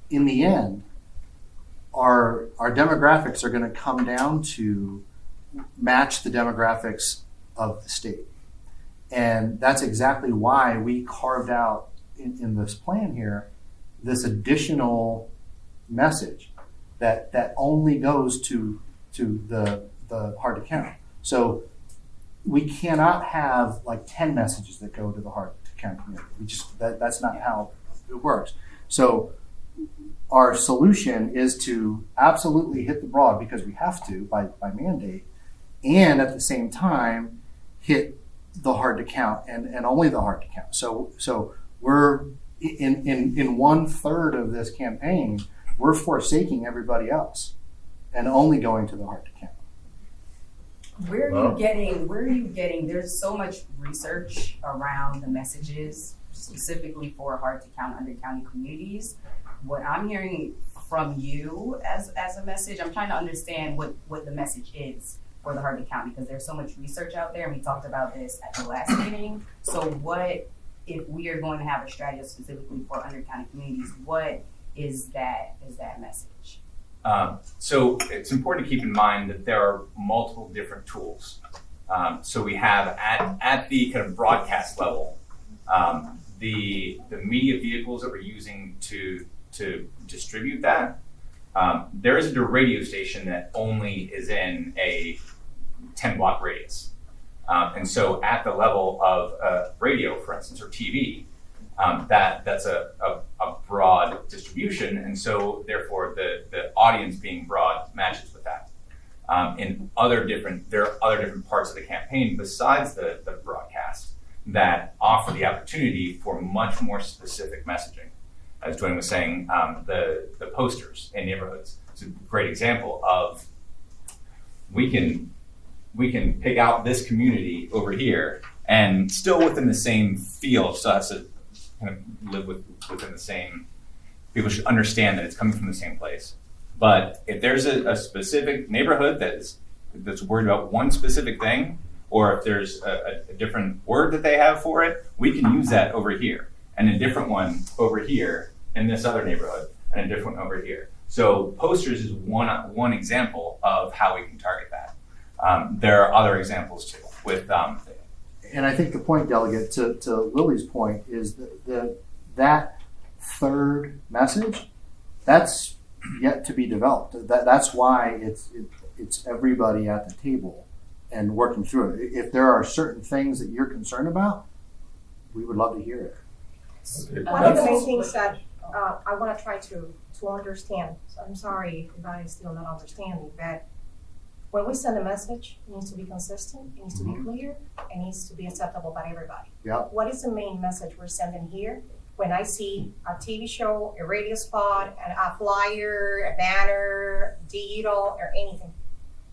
in the end, our demographics are going to come down to match the demographics of the state. And that's exactly why we carved out in this plan here this additional message that only goes to the hard to count. So we cannot have like 10 messages that go to the hard to count community. That's not how it works. So our solution is to absolutely hit the broad because we have to by mandate, and at the same time hit the hard to count and only the hard to count. So we're in 1/3 of this campaign, we're forsaking everybody else and only going to the hard to count. Where are you getting, there's so much research around the messages specifically for hard to count under county communities. What I'm hearing from you as a message, I'm trying to understand what the message is for the hard to count, because there's so much research out there and we talked about this at the last meeting. So what, if we are going to have a strategy specifically for under county communities, what is that message? So it's important to keep in mind that there are multiple different tools. So we have at the kind of broadcast level, the media vehicles that we're using to distribute that. There isn't a radio station that only is in a 10-block radius. And so at the level of radio, for instance, or TV, that's a broad distribution, and so therefore the audience being broad matches with that. There are other different parts of the campaign besides the broadcast that offer the opportunity for much more specific messaging. As Dwayne was saying, the posters in neighborhoods. It's a great example of we can pick out this community over here and still within the same field, so has to kind of live within the same, people should understand that it's coming from the same place. But if there's a specific neighborhood that's worried about one specific thing, or if there's a different word that they have for it, we can use that over here, and a different one over here in this other neighborhood, and a different one over here. So posters is one example of how we can target that. There are other examples too with and I think the point, Delegate, to Lily's point, is that third message, that's yet to be developed. That's why it's everybody at the table and working through it. If there are certain things that you're concerned about, we would love to hear it. Okay. One of the main things that I want to try to understand, so I'm sorry if I'm still not understanding, that when we send a message, it needs to be consistent, it needs to be clear, it needs to be acceptable by everybody. Yep. What is the main message we're sending here? When I see a TV show, a radio spot, a flyer, a banner, digital, or anything,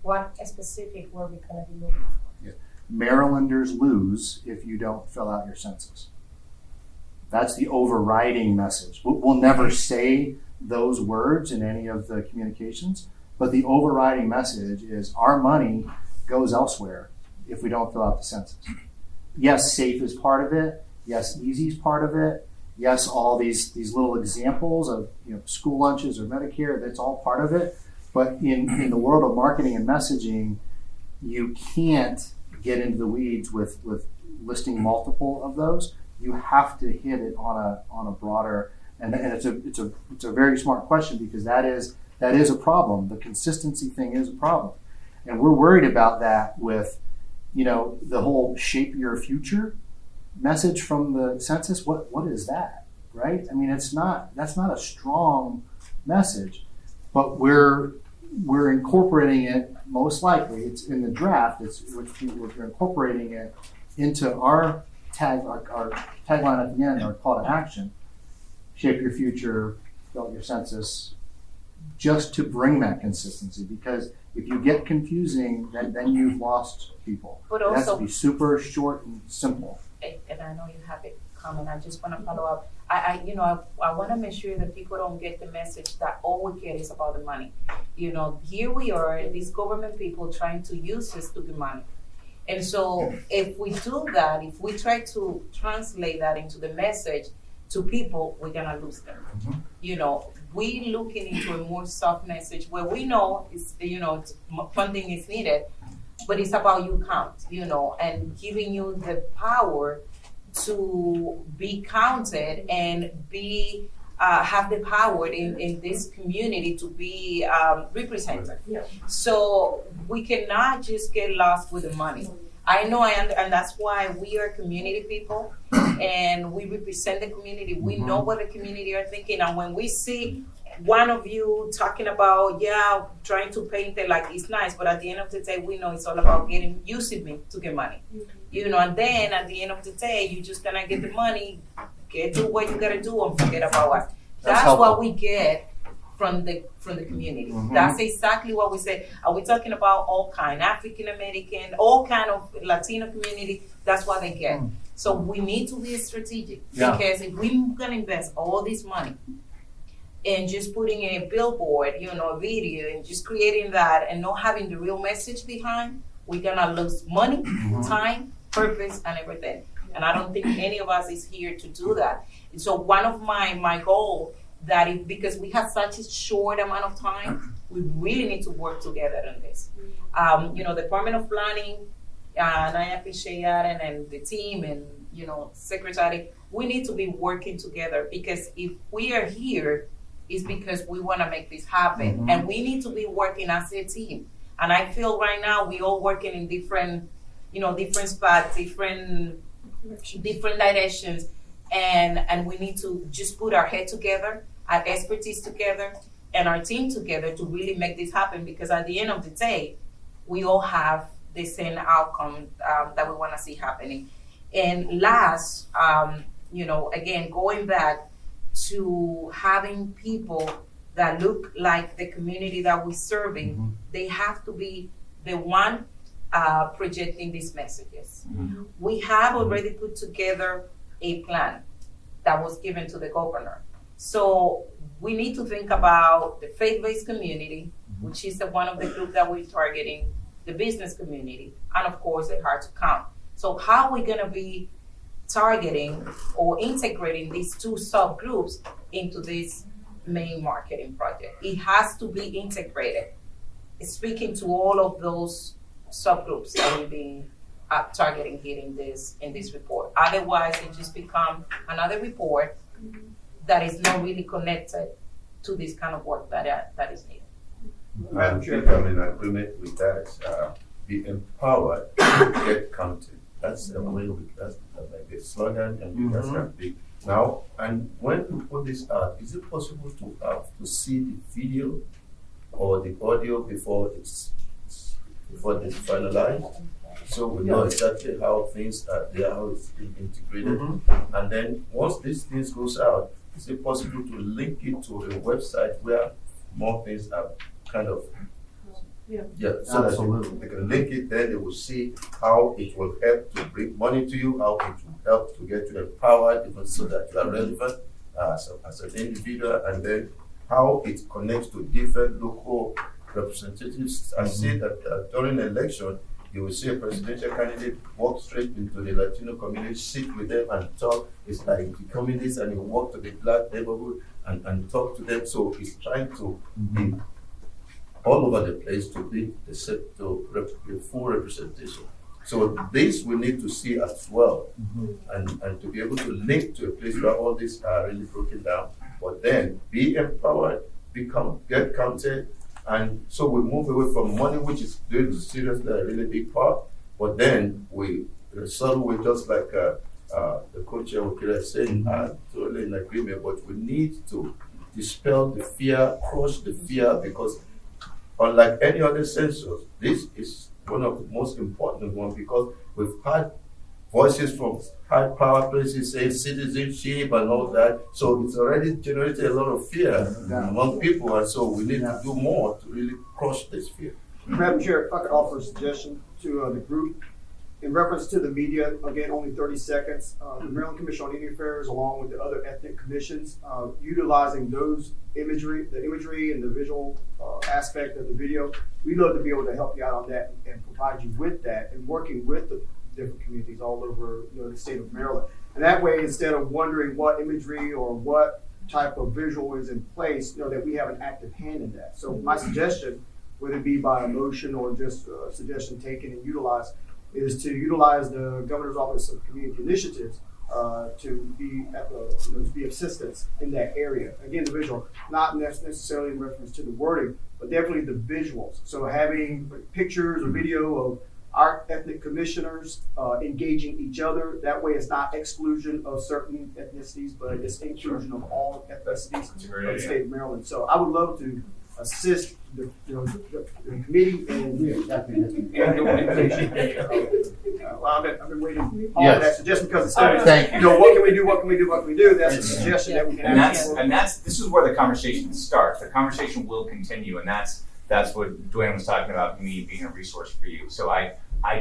what specific word we're going to be looking for? Yeah. Marylanders lose if you don't fill out your census. That's the overriding message. We'll never say those words in any of the communications, but the overriding message is our money goes elsewhere if we don't fill out the census. Yes, SAFE is part of it. Yes, EASY is part of it. Yes, all these little examples of school lunches or Medicare, that's all part of it. But in the world of marketing and messaging, you can't get into the weeds with listing multiple of those. You have to hit it on a broader, and it's a very smart question, because that is a problem. The consistency thing is a problem, and we're worried about that with the whole shape your future message from the census. What is that, right? I mean, that's not a strong message, but we're incorporating it. Most likely, it's in the draft. We're incorporating it into our our tagline at the end, our call to action, shape your future, fill out your census, just to bring that consistency. Because if you get confusing, then you've lost people. But It has to also, be super short and simple. and I know you have a comment, I just wanna follow up. I wanna make sure that people don't get the message that all we get is about the money. Here we are, these government people trying to use us to get money. And so if we do that, if we try to translate that into the message to people, we're gonna lose them. We looking into a more soft message where we know funding is needed, but it's about you count, and giving you the power to be counted and be have the power in this community to be represented. Yeah. So we cannot just get lost with the money. I know, and that's why we are community people, and we represent the community. We know what the community are thinking, and when we see one of you talking about, trying to paint it like it's nice, but at the end of the day, we know it's all about using me to get money. And then at the end of the day, you're just gonna get the money, do what you gotta do, and forget about us. That's what we get from the community. That's exactly what we say. Are we talking about all kind, African American, all kind of Latino community? That's what they get. So we need to be strategic, because if we're gonna invest all this money and just putting a billboard, a video, and just creating that and not having the real message behind, we're gonna lose money, time, purpose, and everything. And I don't think any of us is here to do that. And so one of my goal because we have such a short amount of time, we really need to work together on this. Department of Planning, and I appreciate that, and the team, and secretary, we need to be working together, because if we are here, it's because we want to make this happen, and we need to be working as a team. And I feel right now we all working in different spots, different directions, and we need to just put our head together, our expertise together, and our team together to really make this happen, because at the end of the day, we all have the same outcome that we want to see happening. And last, again, going back to having people that look like the community that we're serving, they have to be the one projecting these messages. We have already put together a plan that was given to the governor. So we need to think about the faith-based community, which is one of the groups that we're targeting, the business community, and of course the hard to count. So how are we gonna be targeting or integrating these two subgroups into this main marketing project? It has to be integrated, speaking to all of those subgroups that will be targeting here in this report. Otherwise, it just become another report that is not really connected to this kind of work that is needed. I think I'm in agreement with that. Be empowered, get counted. That's a little bit, that's like a slogan, and that's not big. Now, and when we put this out, is it possible to see the video or the audio before it's finalized? So we know exactly how things are there, how it's being integrated. And then once these things goes out, is it possible to link it to a website where more things are kind of so Absolutely. that they can link it there, they will see how it will help to bring money to you, how it will help to get you empowered, even so that you are relevant as an individual, and then how it connects to different local representatives. I see that during the election, you will see a presidential candidate walk straight into the Latino community, sit with them and talk. It's like the communities, and you walk to the black neighborhood and talk to them. So he's trying to be all over the place to be the full representation. So this we need to see as well, and to be able to link to a place where all these are really broken down, but then be empowered, get counted, and so we move away from money, which is seriously a really big part, but then we settle with, just like the co-chair was saying, totally in agreement, but we need to dispel the fear, crush the fear, because unlike any other census, this is one of the most important ones, because we've had voices from high power places saying citizenship and all that. So it's already generated a lot of fear among people, and so we need to do more to really crush this fear. Madam Chair, if I could offer a suggestion to the group. In reference to the media, again, only 30 seconds, the Maryland Commission on Indian Affairs, along with the other ethnic commissions, utilizing the imagery and the visual aspect of the video, we'd love to be able to help you out on that and provide you with that and working with the different communities all over the state of Maryland. And that way, instead of wondering what imagery or what type of visual is in place, that we have an active hand in that. So my suggestion, whether it be by a motion or just a suggestion taken and utilized, is to utilize the Governor's Office of Community Initiatives to be to be assistance in that area. Again, the visual, not necessarily in reference to the wording, but definitely the visuals. So having pictures or video of our ethnic commissioners engaging each other. That way, it's not exclusion of certain ethnicities, but it's inclusion of all ethnicities of the state of Maryland. So I would love to assist the committee and I've been waiting all of that. So just because it's what can we do? What can we do? That's a suggestion that we can this is where the conversation starts. The conversation will continue, and that's what Dwayne was talking about, me being a resource for you. So I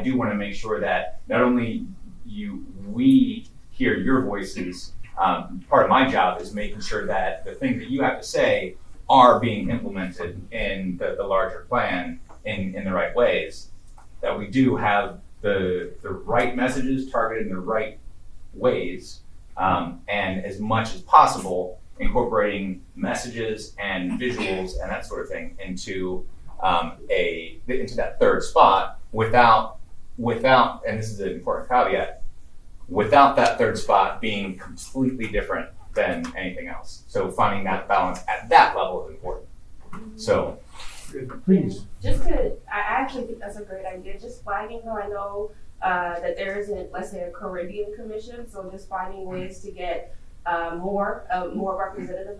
do want to make sure that not only we hear your voices. Part of my job is making sure that the things that you have to say are being implemented in the larger plan in the right ways, that we do have the right messages targeted in the right ways, and as much as possible incorporating messages and visuals and that sort of thing into that third spot without, and this is an important caveat, without that third spot being completely different than anything else. So finding that balance at that level is important. So, please. I actually think that's a great idea. Just flagging how I know that there isn't, let's say, a Caribbean commission. So just finding ways to get more representative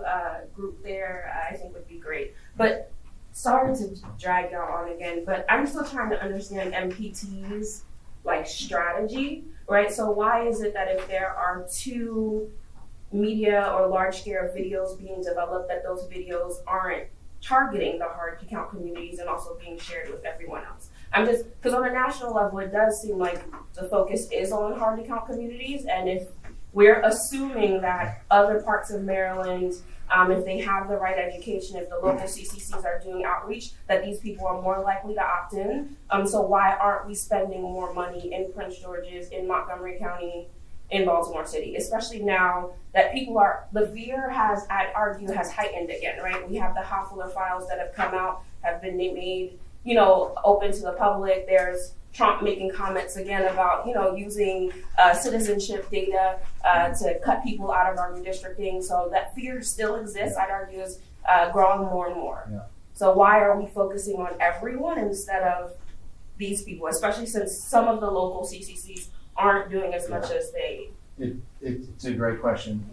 group there, I think would be great. But sorry to drag y'all on again, but I'm still trying to understand MPT's strategy, right? So why is it that if there are two media or large scale videos being developed, that those videos aren't targeting the hard to count communities and also being shared with everyone else? Because on a national level, it does seem like the focus is on hard to count communities, and if we're assuming that other parts of Maryland, if they have the right education, if the local CCCs are doing outreach, that these people are more likely to opt in. So why aren't we spending more money in Prince George's, in Montgomery County, in Baltimore City, especially now that the fear has, I'd argue, has heightened again, right? We have the Hoffler files that have come out, have been made, open to the public. There's Trump making comments again about, using citizenship data to cut people out of our redistricting. So that fear still exists, I'd argue, is growing more and more. Yeah. So why are we focusing on everyone instead of these people, especially since some of the local CCCs aren't doing as much as they. It's a great question.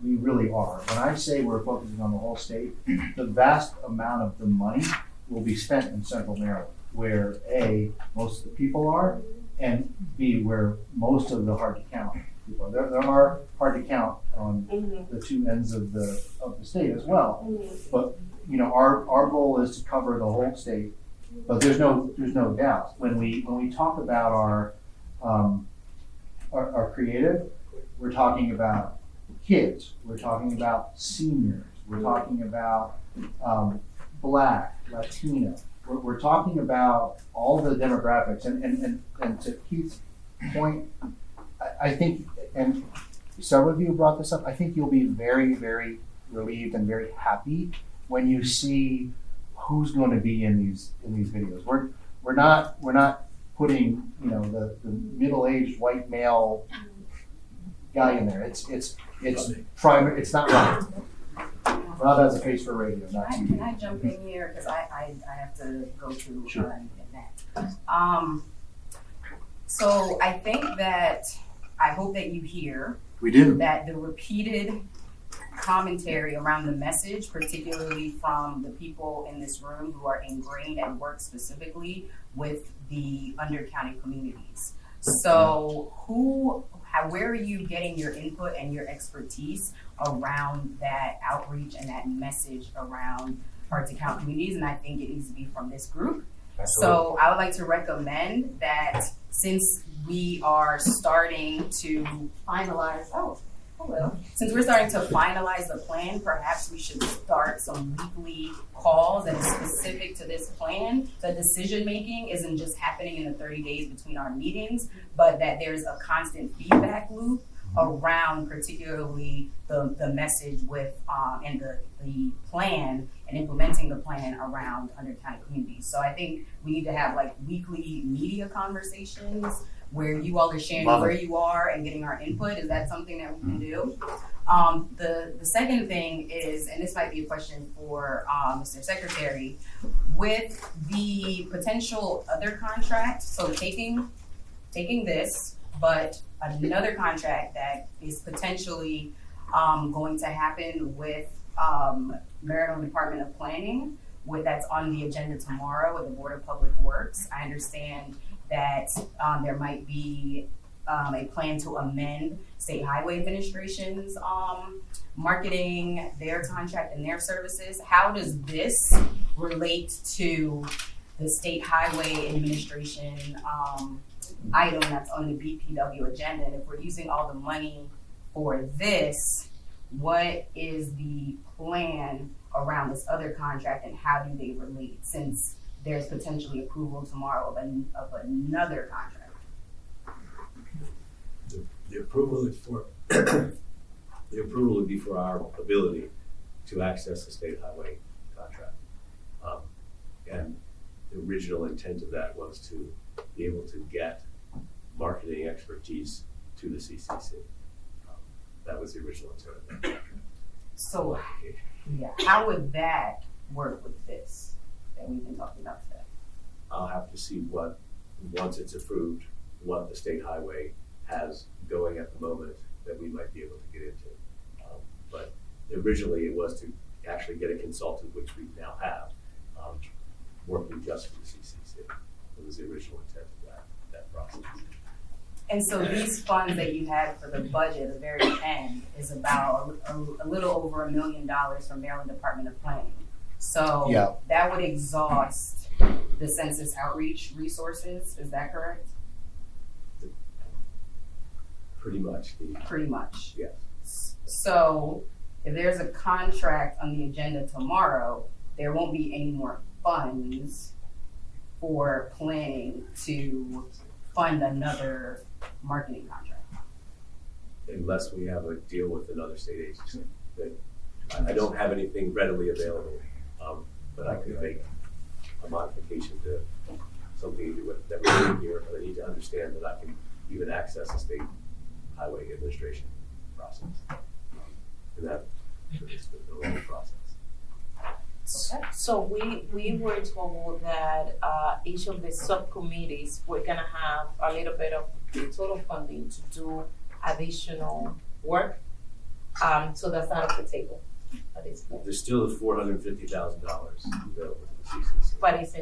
We really are. When I say we're focusing on the whole state, the vast amount of the money will be spent in Central Maryland, where A, most of the people are, and B, where most of the hard to count people are. There are hard to count on the two ends of the state as well. But our goal is to cover the whole state. But there's no doubt when we talk about our creative, we're talking about kids, we're talking about seniors, we're talking about Black, Latino, we're talking about all the demographics. And to Keith's point, I think, and several of you brought this up, I think you'll be very, very relieved and very happy when you see who's going to be in these videos. We're not putting the middle-aged white male guy in there. It's primary. It's not right. Rob has a face for radio, not TV. Can I jump in here because I have to go through that. So I think that I hope that you hear that the repeated commentary around the message, particularly from the people in this room who are ingrained and work specifically with the undercounted communities. So where are you getting your input and your expertise around that outreach and that message around hard to count communities? And I think it needs to be from this group. So I would like to recommend that since we are starting to finalize, since we're starting to finalize the plan, perhaps we should start some weekly calls that is specific to this plan. The decision making isn't just happening in the 30 days between our meetings, but that there's a constant feedback loop around particularly the message with and the plan and implementing the plan around undercounted communities. So I think we need to have like weekly media conversations where you all are sharing where you are and getting our input. Is that something that we can do? The second thing is, and this might be a question for Mr. Secretary, with the potential other contract, so taking this, but another contract that is potentially going to happen with Maryland Department of Planning, that's on the agenda tomorrow with the Board of Public Works. I understand that there might be a plan to amend State Highway Administration's marketing, their contract and their services. How does this relate to the State Highway Administration item that's on the BPW agenda? And if we're using all the money for this, what is the plan around this other contract and how do they relate, since there's potentially approval tomorrow of another contract? The approval is for the approval would be for our ability to access the state highway contract, and the original intent of that was to be able to get marketing expertise to the CCC. That was the original intent of that contract. So, how would that work with this that we've been talking about today? I'll have to see what, once it's approved, what the state highway has going at the moment that we might be able to get into. But originally it was to actually get a consultant, which we now have, working just for the CCC. It was the original intent of that process. And so these funds that you had for the budget at the very end is about a little over $1 million from Maryland Department of Planning. So that would exhaust the census outreach resources, is that correct? Pretty much. Pretty much. Yes. So if there's a contract on the agenda tomorrow, there won't be any more funds for planning to fund another marketing contract. Unless we have a deal with another state agency. I don't have anything readily available, but I could make a modification to something that we're doing here, but I need to understand that I can even access the state highway administration process. And that is the whole process. So we were told that each of the subcommittees were gonna have a little bit of total funding to do additional work. So that's not off the table at this point. There's still the $450,000 available to the CCC. But it's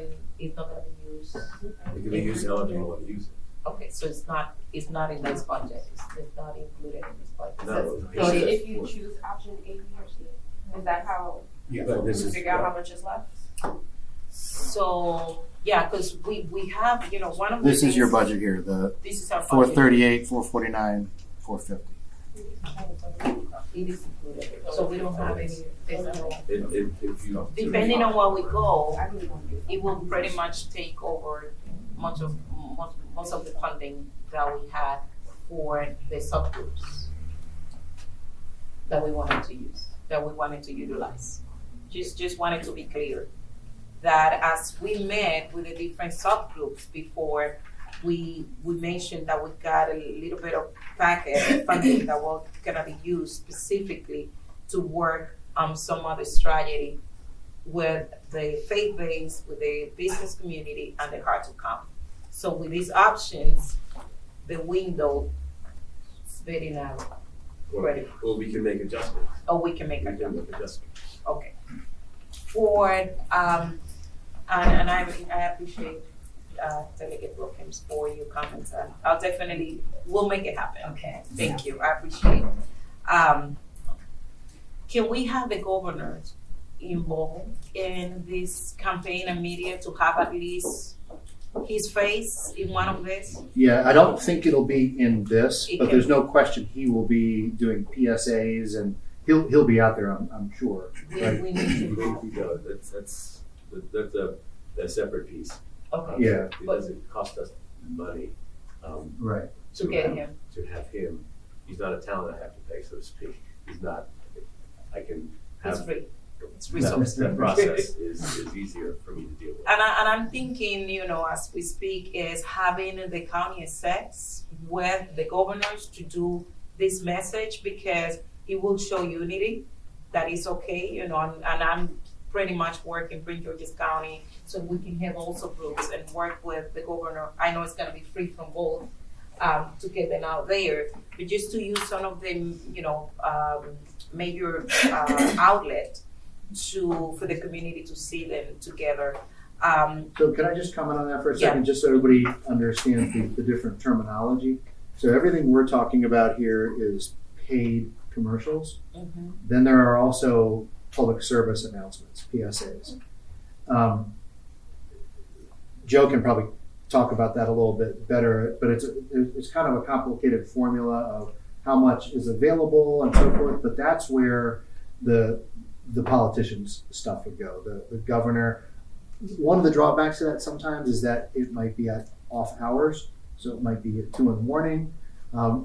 not gonna be used. It can be used however you want to use it. Okay, so it's not in this budget. It's not included in this budget. No, So if you choose option A, B, or C, is that how but this you is figure out how much is left? So yeah, because we have, one of the This is your things- budget here, the This is our budget. 438, 449, 450. It is included, so we don't have any. if you Depending on where we go, it will pretty much take over most of the funding that we had for the subgroups that we wanted to utilize. Just wanted to be clear that as we met with the different subgroups before, we mentioned that we got a little bit of packet funding that was gonna be used specifically to work on some other strategy with the faith base, with the business community, and the hard to count. So with these options, the window is very narrow. or we can make adjustments. Or we can make We can adjustments. make adjustments. Okay. For and I appreciate Delegate Wilkins, for your comments, and we'll make it happen. Okay. Thank you, I appreciate it. Can we have the governor involved in this campaign and media to have at least his face in one of this? Yeah, I don't think it'll be in this, It but can there's be. no question he will be doing PSAs and he'll be out there, I'm sure. Right? We need to have. You know, that's a separate piece. Okay. Yeah. It doesn't cost us money. Right. To get him. To have him, he's not a talent I have to pay, so to speak. He's not, I can It's have, free. It's free No. service. that process is easier for me to deal with. And I'm thinking, as we speak, is having the county execs with the governors to do this message, because it will show unity that is okay, and I'm pretty much working Prince George's County, so we can have also groups and work with the governor. I know it's gonna be free from both, to get them out there, but just to use some of the, major outlet for the community to see them together. So can I just comment on that for a second, just so everybody understands the different terminology? So everything we're talking about here is paid commercials. Mhm. Then there are also public service announcements, PSAs. Joe can probably talk about that a little bit better, but it's kind of a complicated formula of how much is available and so forth, but that's where the politicians' stuff would go. The governor, one of the drawbacks to that sometimes is that it might be at off hours, so it might be at 2 a.m.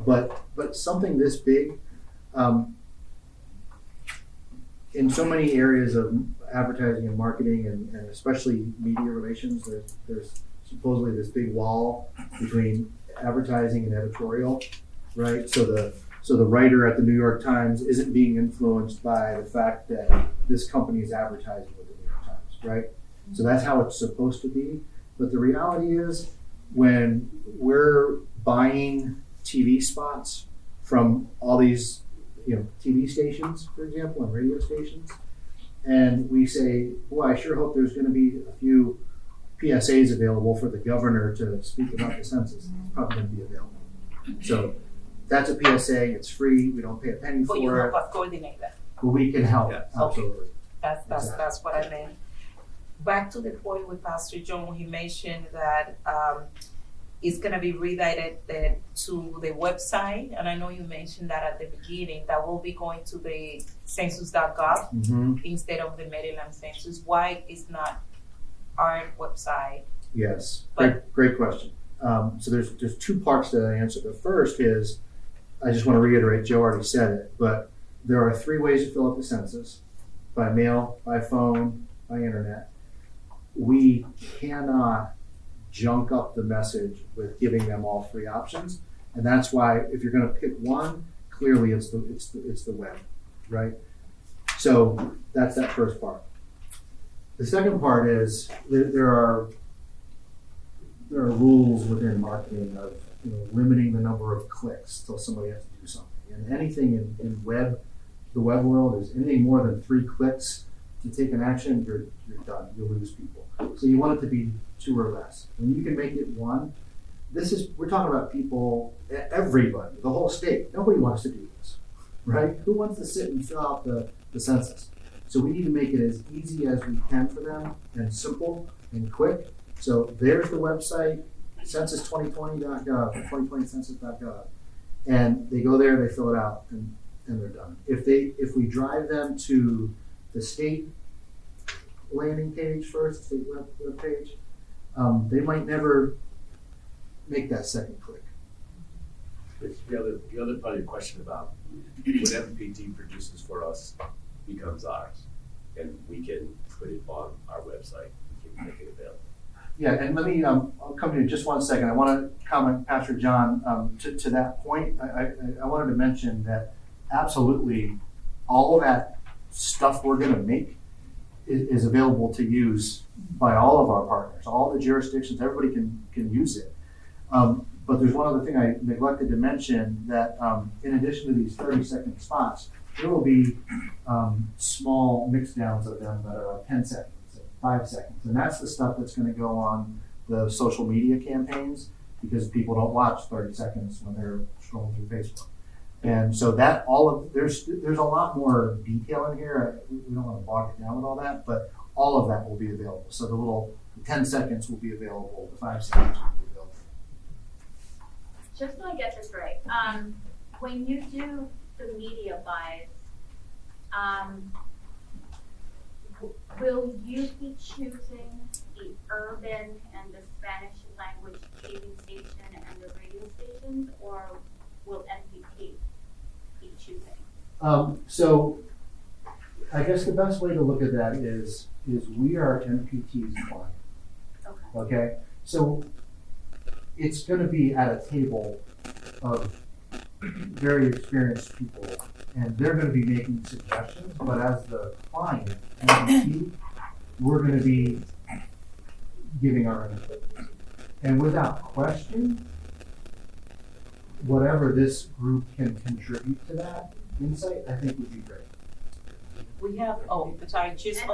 But something this big, in so many areas of advertising and marketing and especially media relations, there's supposedly this big wall between advertising and editorial, right? So the writer at the New York Times isn't being influenced by the fact that this company is advertising with the New York Times, right? So that's how it's supposed to be. But the reality is, when we're buying TV spots from all these, TV stations, for example, and radio stations, and we say, boy, I sure hope there's going to be a few PSAs available for the governor to speak about the census. It's probably going to be available. So that's a PSA. It's free. We don't pay a penny But you for it. help us coordinate that. But we can help. Yeah. Absolutely. That's what I meant. Back to the point with Pastor John, he mentioned that it's gonna be redirected to the website, and I know you mentioned that at the beginning, that will be going to the census.gov Mm-hmm. instead of the Maryland census. Why is not our website? Yes, But- great question. So there's two parts to that answer. The first is, I just want to reiterate, Joe already said it, but there are 3 ways to fill out the census: by mail, by phone, by internet. We cannot junk up the message with giving them all 3 options, and that's why if you're going to pick one, clearly it's the web, right? So that's that first part. The second part is there are rules within marketing of limiting the number of clicks till somebody has to do something. And anything in the web world is anything more than 3 clicks to take an action, you're done. You'll lose people. So you want it to be 2 or less. When you can make it 1, we're talking about people, everybody, the whole state. Nobody wants to do this, right? Who wants to sit and fill out the census? So we need to make it as easy as we can for them, and simple and quick. So there's the website, census2020.gov, 2020census.gov. And they go there, they fill it out, and they're done. If we drive them to the state landing page first, state web page, they might never make that second click. The other part of your question about whatever PT produces for us becomes ours, and we can put it on our website. We can make it available. Yeah, and let me, I'll come to you in just one second. I want to comment, Pastor John, to that point. I wanted to mention that absolutely all of that stuff we're going to make is available to use by all of our partners, all the jurisdictions. Everybody can use it. But there's one other thing I neglected to mention, that in addition to these 30-second spots, there will be small mix downs of them that are 10 seconds, 5 seconds. And that's the stuff that's going to go on the social media campaigns because people don't watch 30 seconds when they're scrolling through Facebook. And so that there's a lot more detail in here. We don't want to bog it down with all that, but all of that will be available. So the 10 seconds will be available, the 5 seconds will be available. Just so I get this right, when you do the media buys, will you be choosing the urban and the Spanish language TV station and the radio stations, or will NPT be choosing? So I guess the best way to look at that is we are MPT's client. Okay? So it's going to be at a table of very experienced people, and they're going to be making suggestions, but as the client, MPT, we're going to be giving our input. And without question, whatever this group can contribute to that insight, I think would be great. We have, And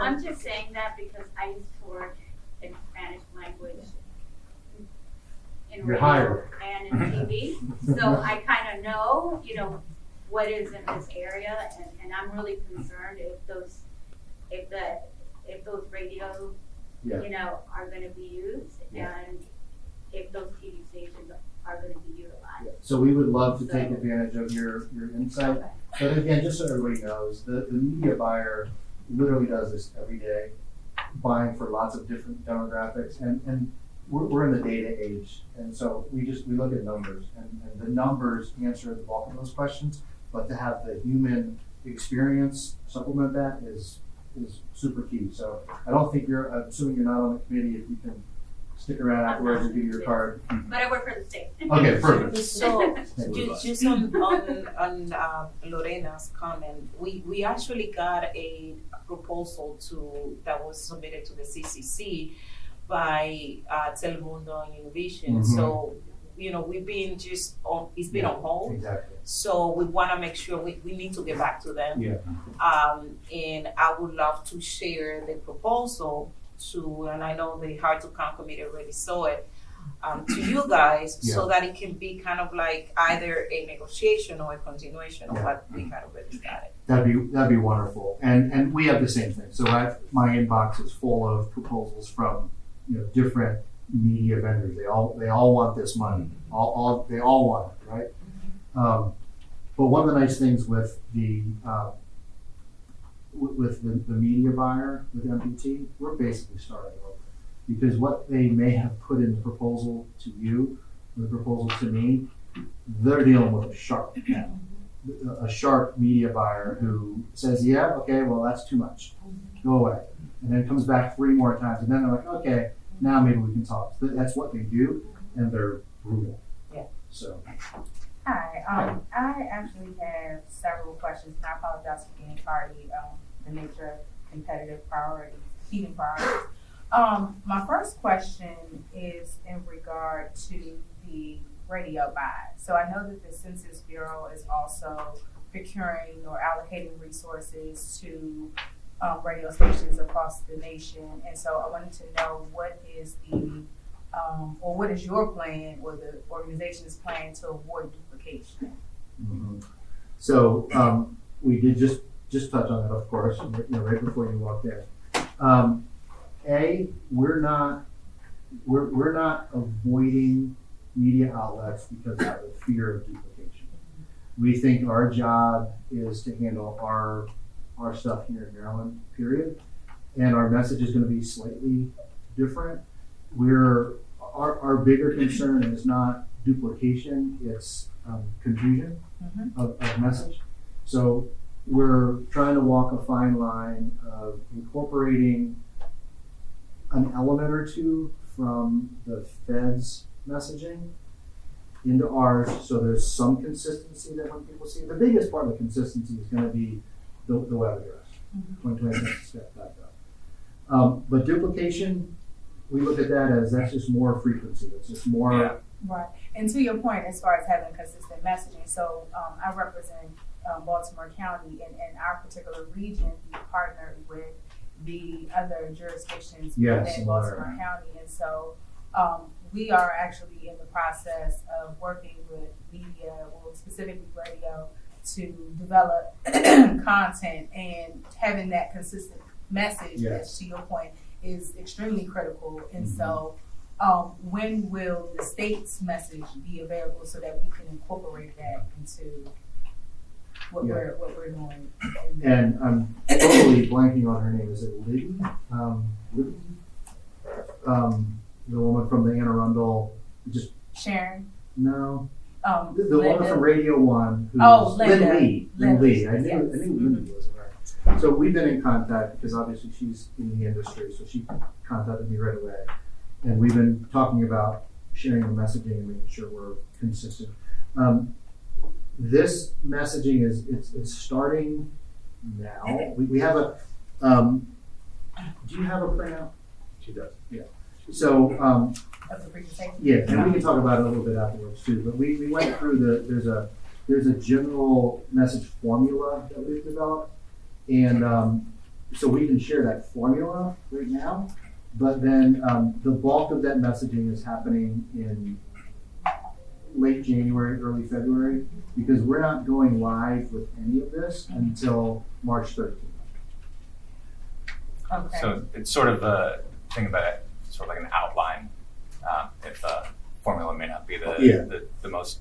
I'm just saying that because I used to work in Spanish language in You're radio hired. and in TV, so I kind of know, what is in this area, and I'm really concerned if those radios, Yeah. are going to be used, Yeah. and if those TV stations are going to be utilized. So we would love to take advantage of your insight. Okay. But again, just so everybody knows, the media buyer literally does this every day, buying for lots of different demographics, and we're in the data age, and so we look at numbers, and the numbers answer the bulk of those questions, but to have the human experience supplement that is super key. So I'm assuming you're not on the committee, if you can stick around afterwards and give you your card. But I work for the state. Okay, perfect. So, just on Lorena's comment, we actually got a proposal that was submitted to the CCC by Telemundo and Univision. Mhm. So, we've been it's been on hold. Exactly. So we want to make sure we need to get back to them. Yeah. And I would love to share the proposal and I know the Hard to Count committee already saw it, to you guys, so that it can be kind of like either a negotiation or a continuation of what we had already started. That'd be wonderful. And we have the same thing. So my inbox is full of proposals from different media vendors. They all want this money. They all want it, right? But one of the nice things with the media buyer with MPT, we're basically starting over, because what they may have put in the proposal to you, the proposal to me, they're dealing with a shark now. A sharp media buyer who says, yeah, okay, well, that's too much. Go away. And then comes back 3 more times. And then they're like, okay, now maybe we can talk. That's what they do, and they're brutal. Yeah. So. Hi, I actually have several questions, and I apologize for being tardy. The nature of competitive priorities, competing priorities. My first question is in regard to the radio buy. So I know that the Census Bureau is also procuring or allocating resources to radio stations across the nation, and so I wanted to know what is what is your plan or the organization's plan to avoid duplication? Mm-hmm. So we did just touch on that, of course, right before you walked in. We're not avoiding media outlets because of the fear of duplication. We think our job is to handle our stuff here in Maryland, period, and our message is going to be slightly different. Our bigger concern is not duplication, it's confusion of message. So we're trying to walk a fine line of incorporating an element or two from the Fed's messaging into ours, so there's some consistency that when people see it. The biggest part of the consistency is going to be the web address, 2020census.gov. But duplication, we look at that as that's just more frequency. It's just more. Yeah. Right. And to your point, as far as having consistent messaging, so I represent Baltimore County, and in our particular region, we partnered with the other jurisdictions within Baltimore County, and so We are actually in the process of working with media, well, specifically radio, to develop content, and having that consistent message, Yes. to your point, is extremely critical. And so, when will the state's message be available so that we can incorporate that into what Yeah. we're doing? And I'm totally blanking on her name. Is it Liddy? Liddy? The woman from the Anne Arundel, just, Sharon. no. Um, The woman Linda. from Radio One, who's Oh, Linda. Lynn Lee. Linda, I knew yes. Lindy was right. So we've been in contact because obviously she's in the industry, so she contacted me right away. And we've been talking about sharing the messaging and making sure we're consistent. This messaging it's starting now. We have a, do you have a printout? She does. Yeah. So, Of the presentation. yeah, and we can talk about it a little bit afterwards too, but we went through there's a general message formula that we've developed. And so we can share that formula right now, but then the bulk of that messaging is happening in late January, early February, because we're not going live with any of this until March 13th. Okay. So it's sort of a, think about it, sort of like an outline. If formula may not be the most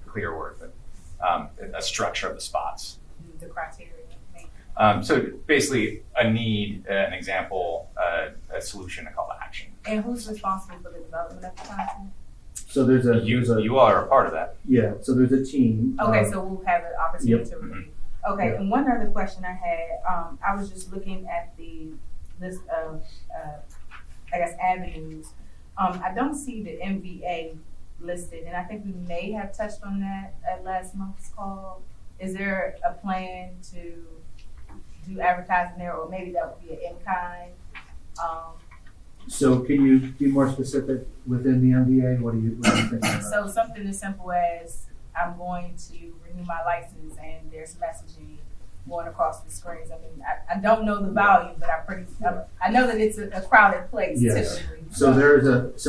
clear word, but a structure of the spots. The criteria. So basically, a need, an example, a solution, a call to action. And who's responsible for the development of the content? So there's a You are a part of that. yeah. So there's a team. Okay, so we'll have an opportunity Yep. to review. Okay, Yep. and one other question I had, I was just looking at the list of, I guess, avenues. I don't see the MVA listed, and I think we may have touched on that at last month's call. Is there a plan to do advertising there, or maybe that would be an in-kind? So can you be more specific within the MBA? What are you thinking about? So something as simple as I'm going to renew my license and there's messaging going across the screens. I mean, I don't know the volume, but I know that it's a crowded place Yes. typically. So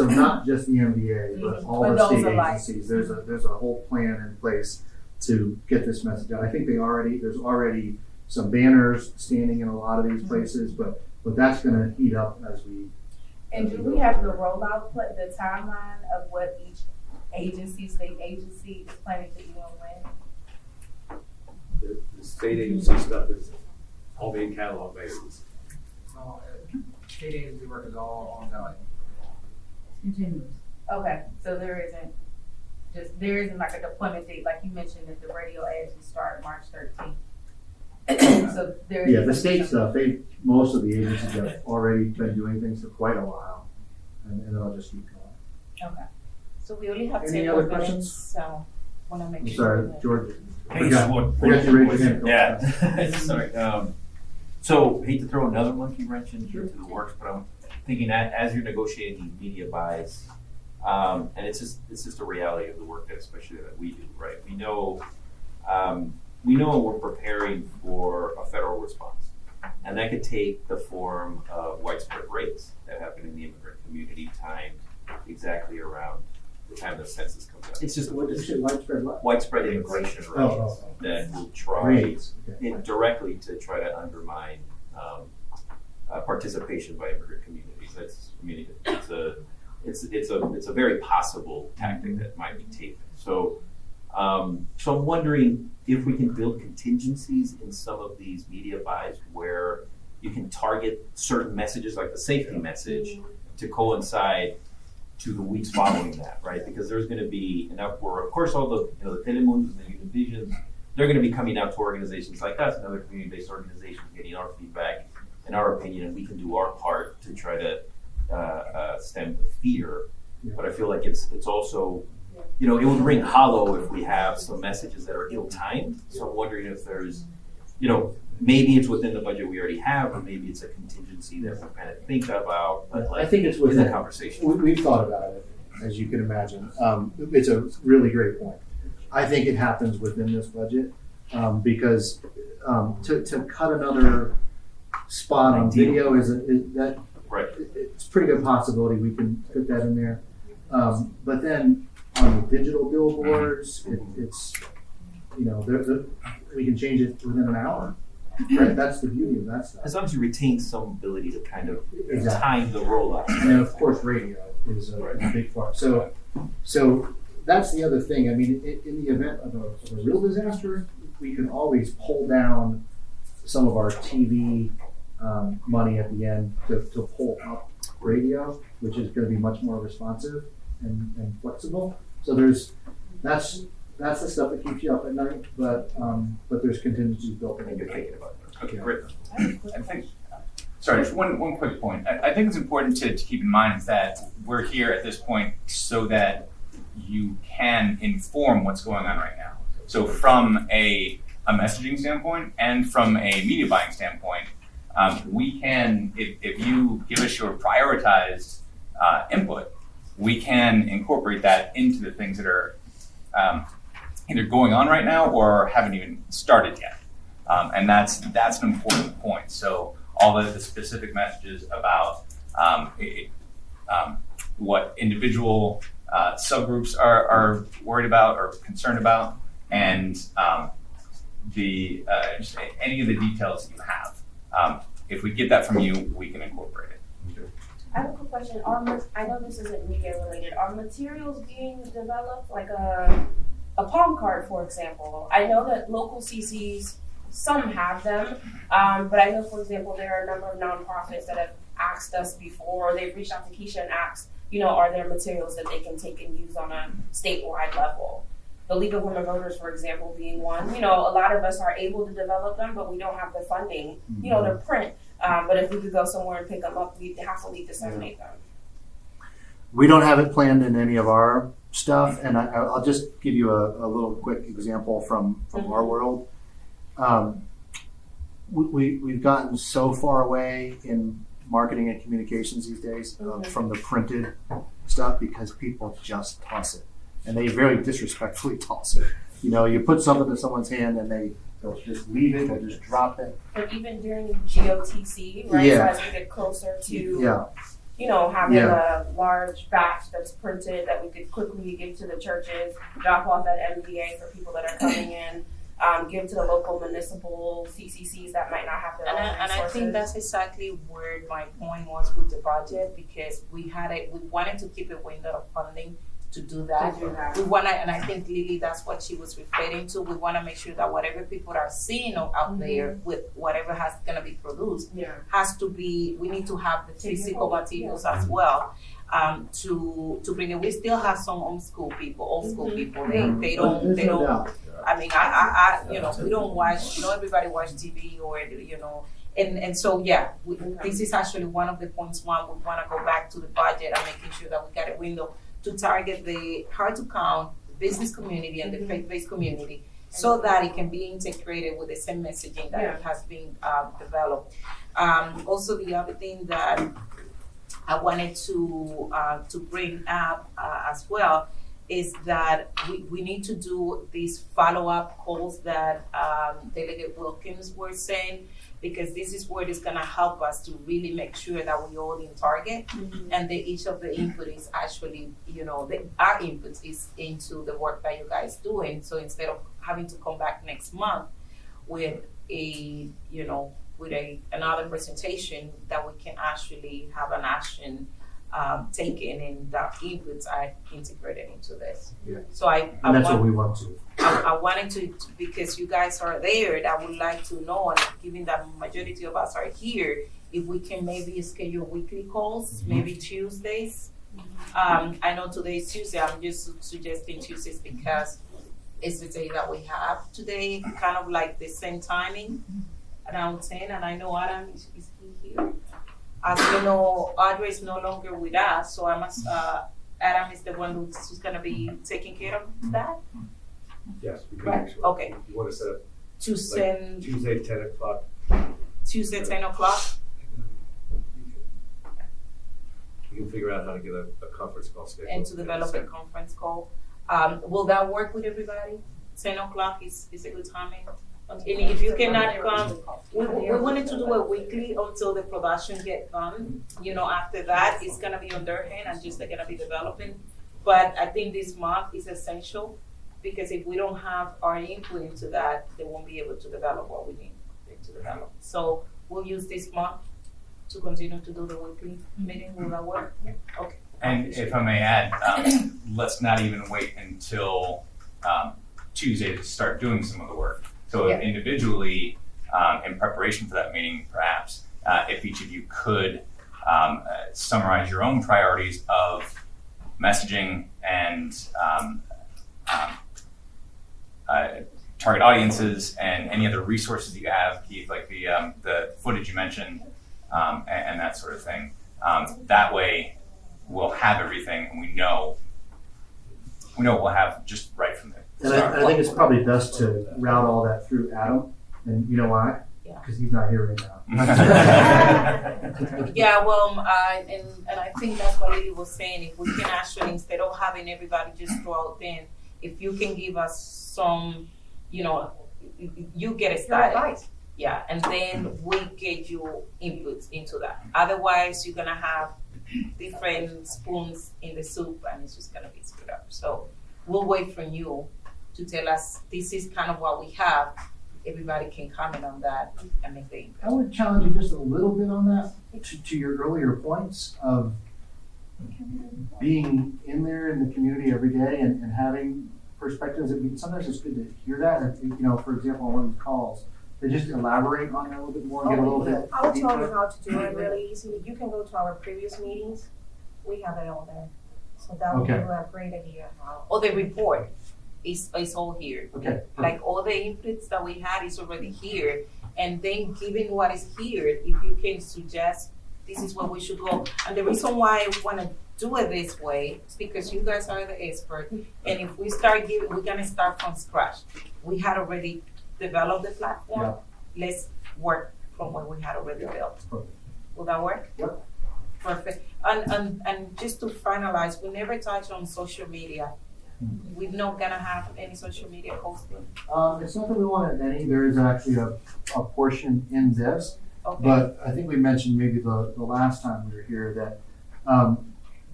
not just the MBA, but all But the those state alike. agencies. There's a whole plan in place to get this message out. I think there's already some banners standing in a lot of these places, but that's going to heat up as we. And do we have the rollout, the timeline of what each state agency is planning to do and when? The state agency stuff is all being cataloged by agency. State agency work is all ongoing. Continuous. Okay, so there isn't like a deployment date, like you mentioned that the radio ads will start March 13th. So there is. Yeah, the state stuff. Most of the agencies have already been doing things for quite a while, and it'll just keep going. Okay. So we only have Any 10 other more minutes, questions? so wanna make I'm sure. sorry, that- George. Hey, Forgot to raise your hand. Yeah, sorry. So hate to throw another monkey wrench into the works, but I'm thinking that as you're negotiating these media buys, and it's just a reality of the work that especially that we do, right? We know we're preparing for a federal response, and that could take the form of widespread raids that happen in the immigrant community timed exactly around the time the census comes out. It's just widespread immigration raids that will try directly to try to undermine participation by immigrant communities. It's a very possible tactic that might be taken. So I'm wondering if we can build contingencies in some of these media buys where you can target certain messages, like the safety message, to coincide to the weeks following that, right? Because there's going to be an uproar. Of course, all the the Telemundos and the Univisions, they're going to be coming out to organizations like us and other community-based organizations, getting our feedback and our opinion, and we can do our part to try to stem the fear. Yeah. But I feel like it's also, it would ring hollow if we have some messages that are ill-timed. So I'm wondering if there's, maybe it's within the budget we already have, or maybe it's a contingency that we kind of think about. But I think it's within the conversation. We've thought about it, as you can imagine. It's a really great point. I think it happens within this budget because to cut another spot on video is that right. It's a pretty good possibility we can fit that in there. But then on the digital billboards, it's, you know, we can change it within an hour. Right? That's the beauty of that stuff. As long as you retain some ability to kind of Exactly. time the rollout. And of course, radio is a big part. So that's the other thing. I mean, in the event of a real disaster, we can always pull down some of our TV money at the end to pull up radio, which is going to be much more responsive and flexible. So that's the stuff that keeps you up at night, but there's contingencies built in. You're thinking about that. Okay, great. I think, sorry, just one quick point. I think it's important to keep in mind is that we're here at this point so that you can inform what's going on right now. So from a messaging standpoint and from a media buying standpoint, we can, if you give us your prioritized input, we can incorporate that into the things that are either going on right now or haven't even started yet. And that's an important point. So all the specific messages about what individual subgroups are worried about or concerned about, and just any of the details that you have. If we get that from you, we can incorporate it. I have a quick question. I know this isn't media related. Are materials being developed, like a palm card, for example? I know that local CCs, some have them, but I know, for example, there are a number of nonprofits that have asked us before, or they've reached out to Keisha and asked, you know, are there materials that they can take and use on a statewide level? The League of Women Voters, for example, being one. You know, a lot of us are able to develop them, but we don't have the funding, you know, to print. But if we could go somewhere and pick them up, we'd happily disseminate them. We don't have it planned in any of our stuff, and I'll just give you a little quick example from our world. We've gotten so far away in marketing and communications these days from the printed stuff because people just toss it, and they very disrespectfully toss it. You know, you put something in someone's hand and they'll just leave it, they'll just drop it. But even during GOTC, right? Yeah. So as we get closer to, Yeah. you know, having a large batch that's printed that we could quickly give to the churches, drop off at MDA for people that are coming in, give to the local municipal CCCs that might not have their own resources. And I think that's exactly where my point was with the budget, because we wanted to keep a window of funding to do that. We want to, and I think Lily, that's what she was referring to. We want to make sure that whatever people are seeing out there with whatever has going to be produced has to be. We need to have the physical materials as well to bring it. We still have some old school people. They don't. I mean, I you know, we don't watch. You know, everybody watch TV or you know. And so, this is actually one of the points. One, we want to go back to the budget and making sure that we got a window to target the hard to count business community and the faith-based community, so that it can be integrated with the same messaging that has been developed. Also, the other thing that I wanted to bring up as well is that we need to do these follow-up calls that Delegate Wilkins was saying, because this is where it's going to help us to really make sure that we all in target, and each of the input is actually, you know, our input is into the work that you guys doing. So instead of having to come back next month with another presentation, that we can actually have an action taken and that inputs are integrated into this. Yeah. So that's what we want to. I wanted to, because you guys are there, I would like to know, and given that majority of us are here, if we can maybe schedule weekly calls, maybe Tuesdays. I know today is Tuesday. I'm just suggesting Tuesdays because it's the day that we have today, kind of like the same timing, around 10. And I know Adam is here. As you know, Audrey is no longer with us, so Adam is the one who's going to be taking care of that. Yes, we can Right. actually. Okay. You want to set up Tuesday, Tuesday 10 o'clock. Tuesday 10 o'clock. We can figure out how to get a conference call scheduled. And to develop a conference call. Will that work with everybody? 10 o'clock is a good timing. And if you cannot come, We wanted to do it weekly until the production get done. After that, it's gonna be on their hand and just they're gonna be developing. But I think this month is essential because if we don't have our input into that, they won't be able to develop what we need to develop. So we'll use this month to continue to do the weekly meeting. Will that work? Okay. And if I may add, let's not even wait until Tuesday to start doing some of the work. So Yeah. individually, in preparation for that meeting, perhaps, if each of you could summarize your own priorities of messaging and target audiences and any other resources you have, Keith, like the footage you mentioned, and that sort of thing. That way, we'll have everything, and we know we'll have just right from there. And I think it's probably best to route all that through Adam, and you know why? Yeah. Because he's not here right now. Yeah, well, and I think that's what Lily was saying. If we can actually, instead of having everybody just throw out in, if you can give us some, you get it started. Advice. Yeah, and then we get you inputs into that. Otherwise, you're gonna have different spoons in the soup, and it's just gonna be screwed up. So we'll wait for you to tell us this is kind of what we have. Everybody can comment on that and make the input. I would challenge you just a little bit on that, to your earlier points of being in there in the community every day and having perspectives. Sometimes it's good to hear that. Or, for example, on one of these calls, they just elaborate on that a little bit more and get a little bit I will tell you deeper. how to do it really easily. You can go to our previous meetings. We have it all there. So that will Okay. give you a great idea how. Or the report is all here. Okay. Like all the inputs that we had is already here. And then given what is here, if you can suggest this is where we should go. And the reason why I want to do it this way is because you guys are the expert. And if we start giving, we're going to start from scratch. We had already developed the platform. Yeah. Let's work from what we had already built. Perfect. Will that work? Yep. Perfect. And just to finalize, we never touch on social media. We're not gonna have any social media posting. It's not that we want any. There is actually a portion in this, Okay. but I think we mentioned maybe the last time we were here that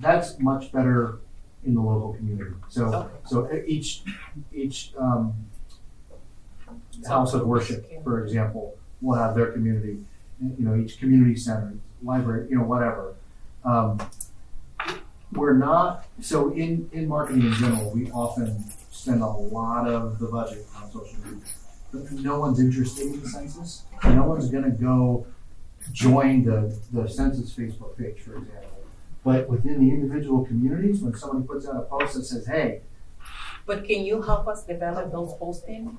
that's much better in the local community. So each house of worship, for example, will have their community. Each community center, library, whatever. We're not, so in marketing in general, we often spend a lot of the budget on social media. But no one's interested in the census. No one's gonna go join the census Facebook page, for example. But within the individual communities, when somebody puts out a post that says, hey. But can you help us develop those postings?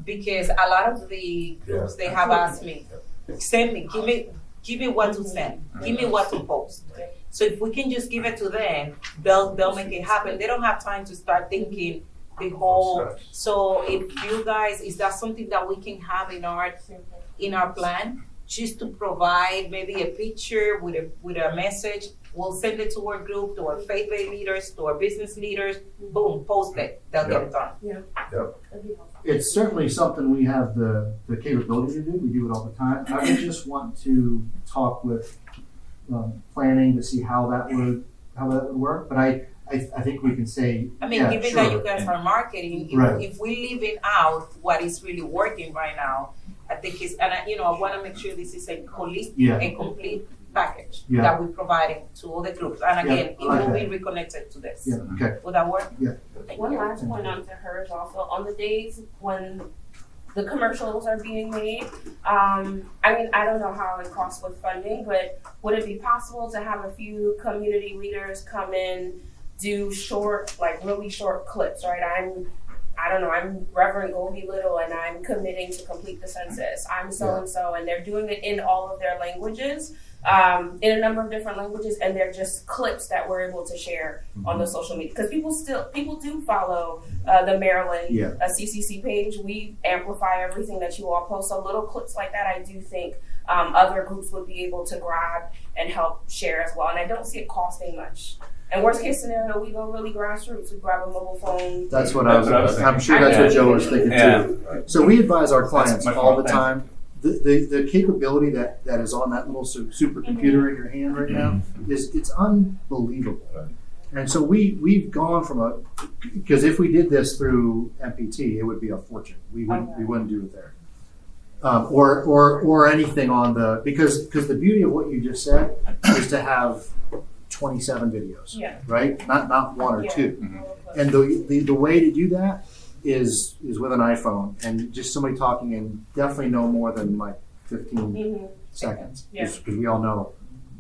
Because a lot of the groups, they have asked me, send me, give me what to send, give me what to post. So if we can just give it to them, they'll make it happen. They don't have time to start thinking the whole. So if you guys, is that something that we can have in our plan, just to provide maybe a picture with a message? We'll send it to our group, to our faith-based leaders, to our business leaders. Boom, post it. They'll get it done. It's certainly something we have the capability to do. We do it all the time. I would just want to talk with planning to see how that would work. But I think we can say. I mean, given that you guys are marketing, if we leave it out what is really working right now, I think it's, and I want to make sure this is a holistic, a complete package that we're providing to all the groups. And again, it will be reconnected to this. Yeah. Okay. Will that work? Yeah. One last point onto hers also. On the days when the commercials are being made, I don't know how it costs with funding, but would it be possible to have a few community leaders come in, do short, like really short clips, right? I'm Reverend Goldie Little and I'm committing to complete the census. I'm so-and-so, and they're doing it in all of their languages, in a number of different languages, and they're just clips that we're able to share on the social media. Because people do follow the Maryland CCC page. We amplify everything that you all post. So little clips like that, I do think other groups would be able to grab and help share as well. And I don't see it costing much. And worst case scenario, we go really grassroots. We grab a mobile phone. That's what I was. I'm sure that's what Joe was thinking too. So we advise our clients all the time the capability that is on that little supercomputer in your hand right now it's unbelievable. And so we've gone from because if we did this through MPT, it would be a fortune. We wouldn't do it there. Or anything on because the beauty of what you just said is to have 27 videos, right? Not one or two. And the way to do that is with an iPhone and just somebody talking in definitely no more than like 15 seconds, because we all know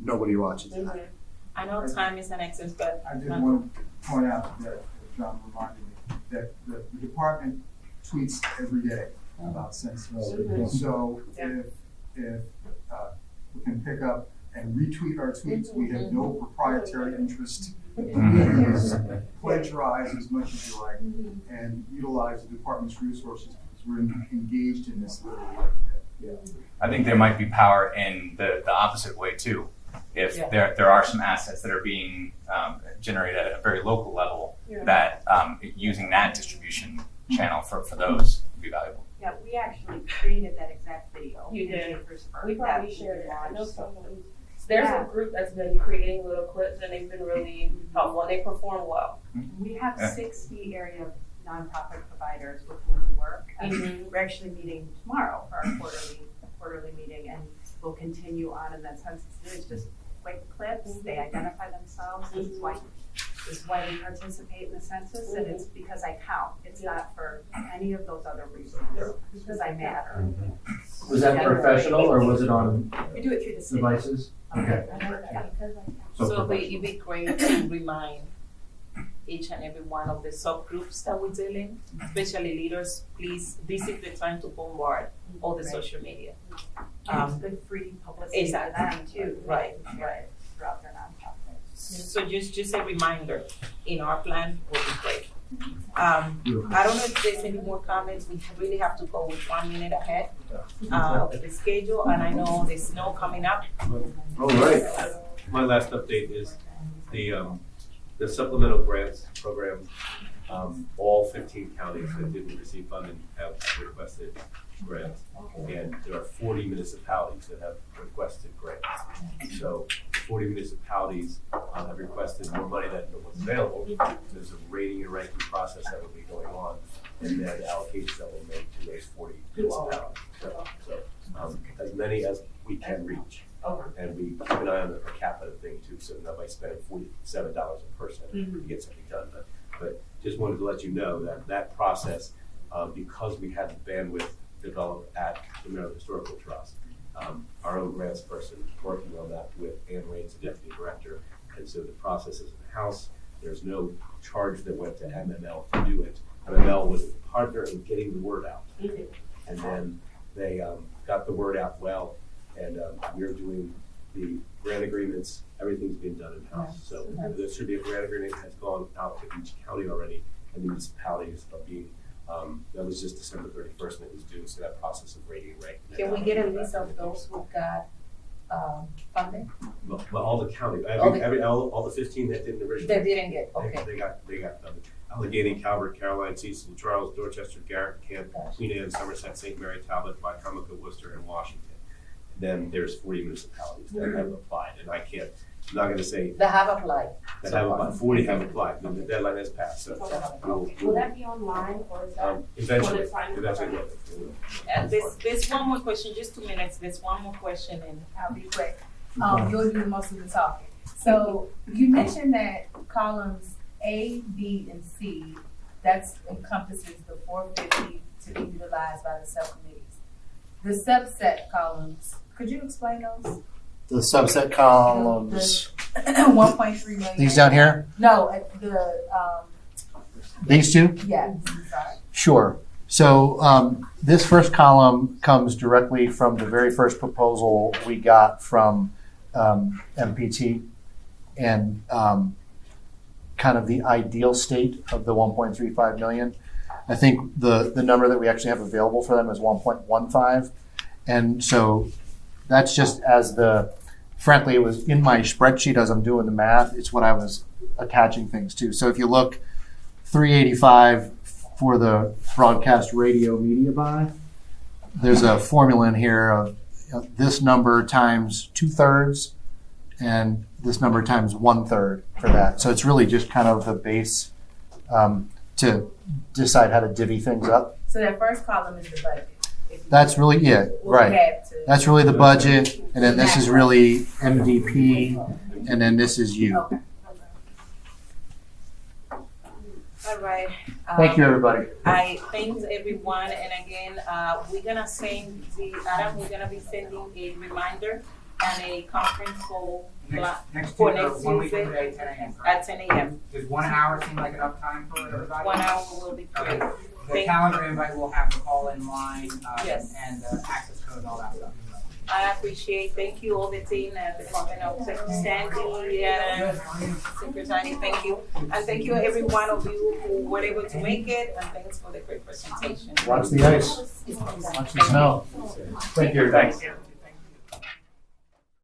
nobody watches that. I know time is an excess, but I just want to point out that John reminded me that the department tweets every day about census. So if we can pick up and retweet our tweets, we have no proprietary interest. Plagiarize as much as you like and utilize the department's resources because we're engaged in this literally every day. I think there might be power in the opposite way too. If there are some assets that are being generated at a very local level, that using that distribution channel for those would be valuable. Yeah, we actually created that exact video. You did. We We probably shared it. I know someone. There's a group that's been creating little clips and they've been really helpful. They perform well. We have 60 area nonprofit providers with whom we work. We're actually meeting tomorrow for our quarterly meeting, and we'll continue on in that sense. It's just quick clips. They identify themselves. This is why we participate in the census, and it's because I count. It's not for any of those other reasons. It's because I matter. Was that professional or was it on We do it through the city. devices? Okay. so it'd be great to remind each and every one of the subgroups that we deal in, especially leaders. Please, this is the time to bombard all the social media. It's good free publicity for them too. Right. Throughout their nonprofit. So just a reminder, in our plan will be great. I don't know if there's any more comments. We really have to go with 1 minute ahead of the schedule, and I know there's snow coming up. All right. My last update is the supplemental grants program. All 15 counties that didn't receive funding have requested grants, and there are 40 municipalities that have requested grants. So 40 municipalities have requested more money than what's available. There's a rating and ranking process that will be going on, and then allocations that will make to those 40 municipalities. So as many as we can reach. And we keep an eye on the per capita thing too, so nobody's spending $47 a person to get something done. But just wanted to let you know that process, because we had the bandwidth developed at the Maryland Historical Trust, our own grants person working on that with Ann Raines, the deputy director, and so the process is in-house. There's no charge that went to MML to do it. MML was a partner in getting the word out, and then they got the word out well, and we're doing the grant agreements. Everything's being done in-house. So there should be a grant agreement that has gone out to each county already, and the municipalities are being, that was just December 31st, and it was due, so that process of rating and ranking. Can we get a list of those who got funding? Well, all the counties, all the 15 that didn't originally. They didn't get, okay. They got funded. Allegheny, Calvert, Caroline, Cecil, Charles, Dorchester, Garrett, Kent, Queen Anne, Somerset, St. Mary, Talbot, Wycomico, Worcester, and Washington. Then there's 40 municipalities that have applied, and I'm not going to say. They have applied. That have applied, 40 have applied, and the deadline has passed, so. Will that be online, or is that? Eventually. And there's one more question, just 2 minutes, there's one more question, and I'll be quick. You'll do most of the talking. So you mentioned that columns A, B, and C, that encompasses the 450 to be utilized by the subcommittees. The subset columns, could you explain those? The subset columns. 1.3 million. These down here? No, These two? Yeah, sorry. Sure. So this first column comes directly from the very first proposal we got from MPT, and kind of the ideal state of the 1.35 million. I think the number that we actually have available for them is 1.15. And so that's just frankly, it was in my spreadsheet as I'm doing the math. It's what I was attaching things to. So if you look, 385 for the broadcast radio media buy, there's a formula in here of this number times 2/3 and this number times 1/3 for that. So it's really just kind of the base to decide how to divvy things up. So that first column is the budget. That's really, yeah, What we right. have to- That's really the budget, and then this is really MDP, and then this is you. Okay. All right. Thank you, everybody. I thank everyone, and again, we're gonna send we're gonna be sending a reminder and a conference call for next one week Tuesday from today, 10 a.m. at 10 a.m. Does 1 hour seem like enough time for everybody? 1 hour will be great. The calendar invite will have the call in line, Yes. and access code and all that stuff. I appreciate, thank you all the team at the Department of Sandy and Secretary, thank you. And thank you every one of you who were able to make it, and thanks for the great presentation. Watch the ice. Watch the snow. Thank you. Thanks.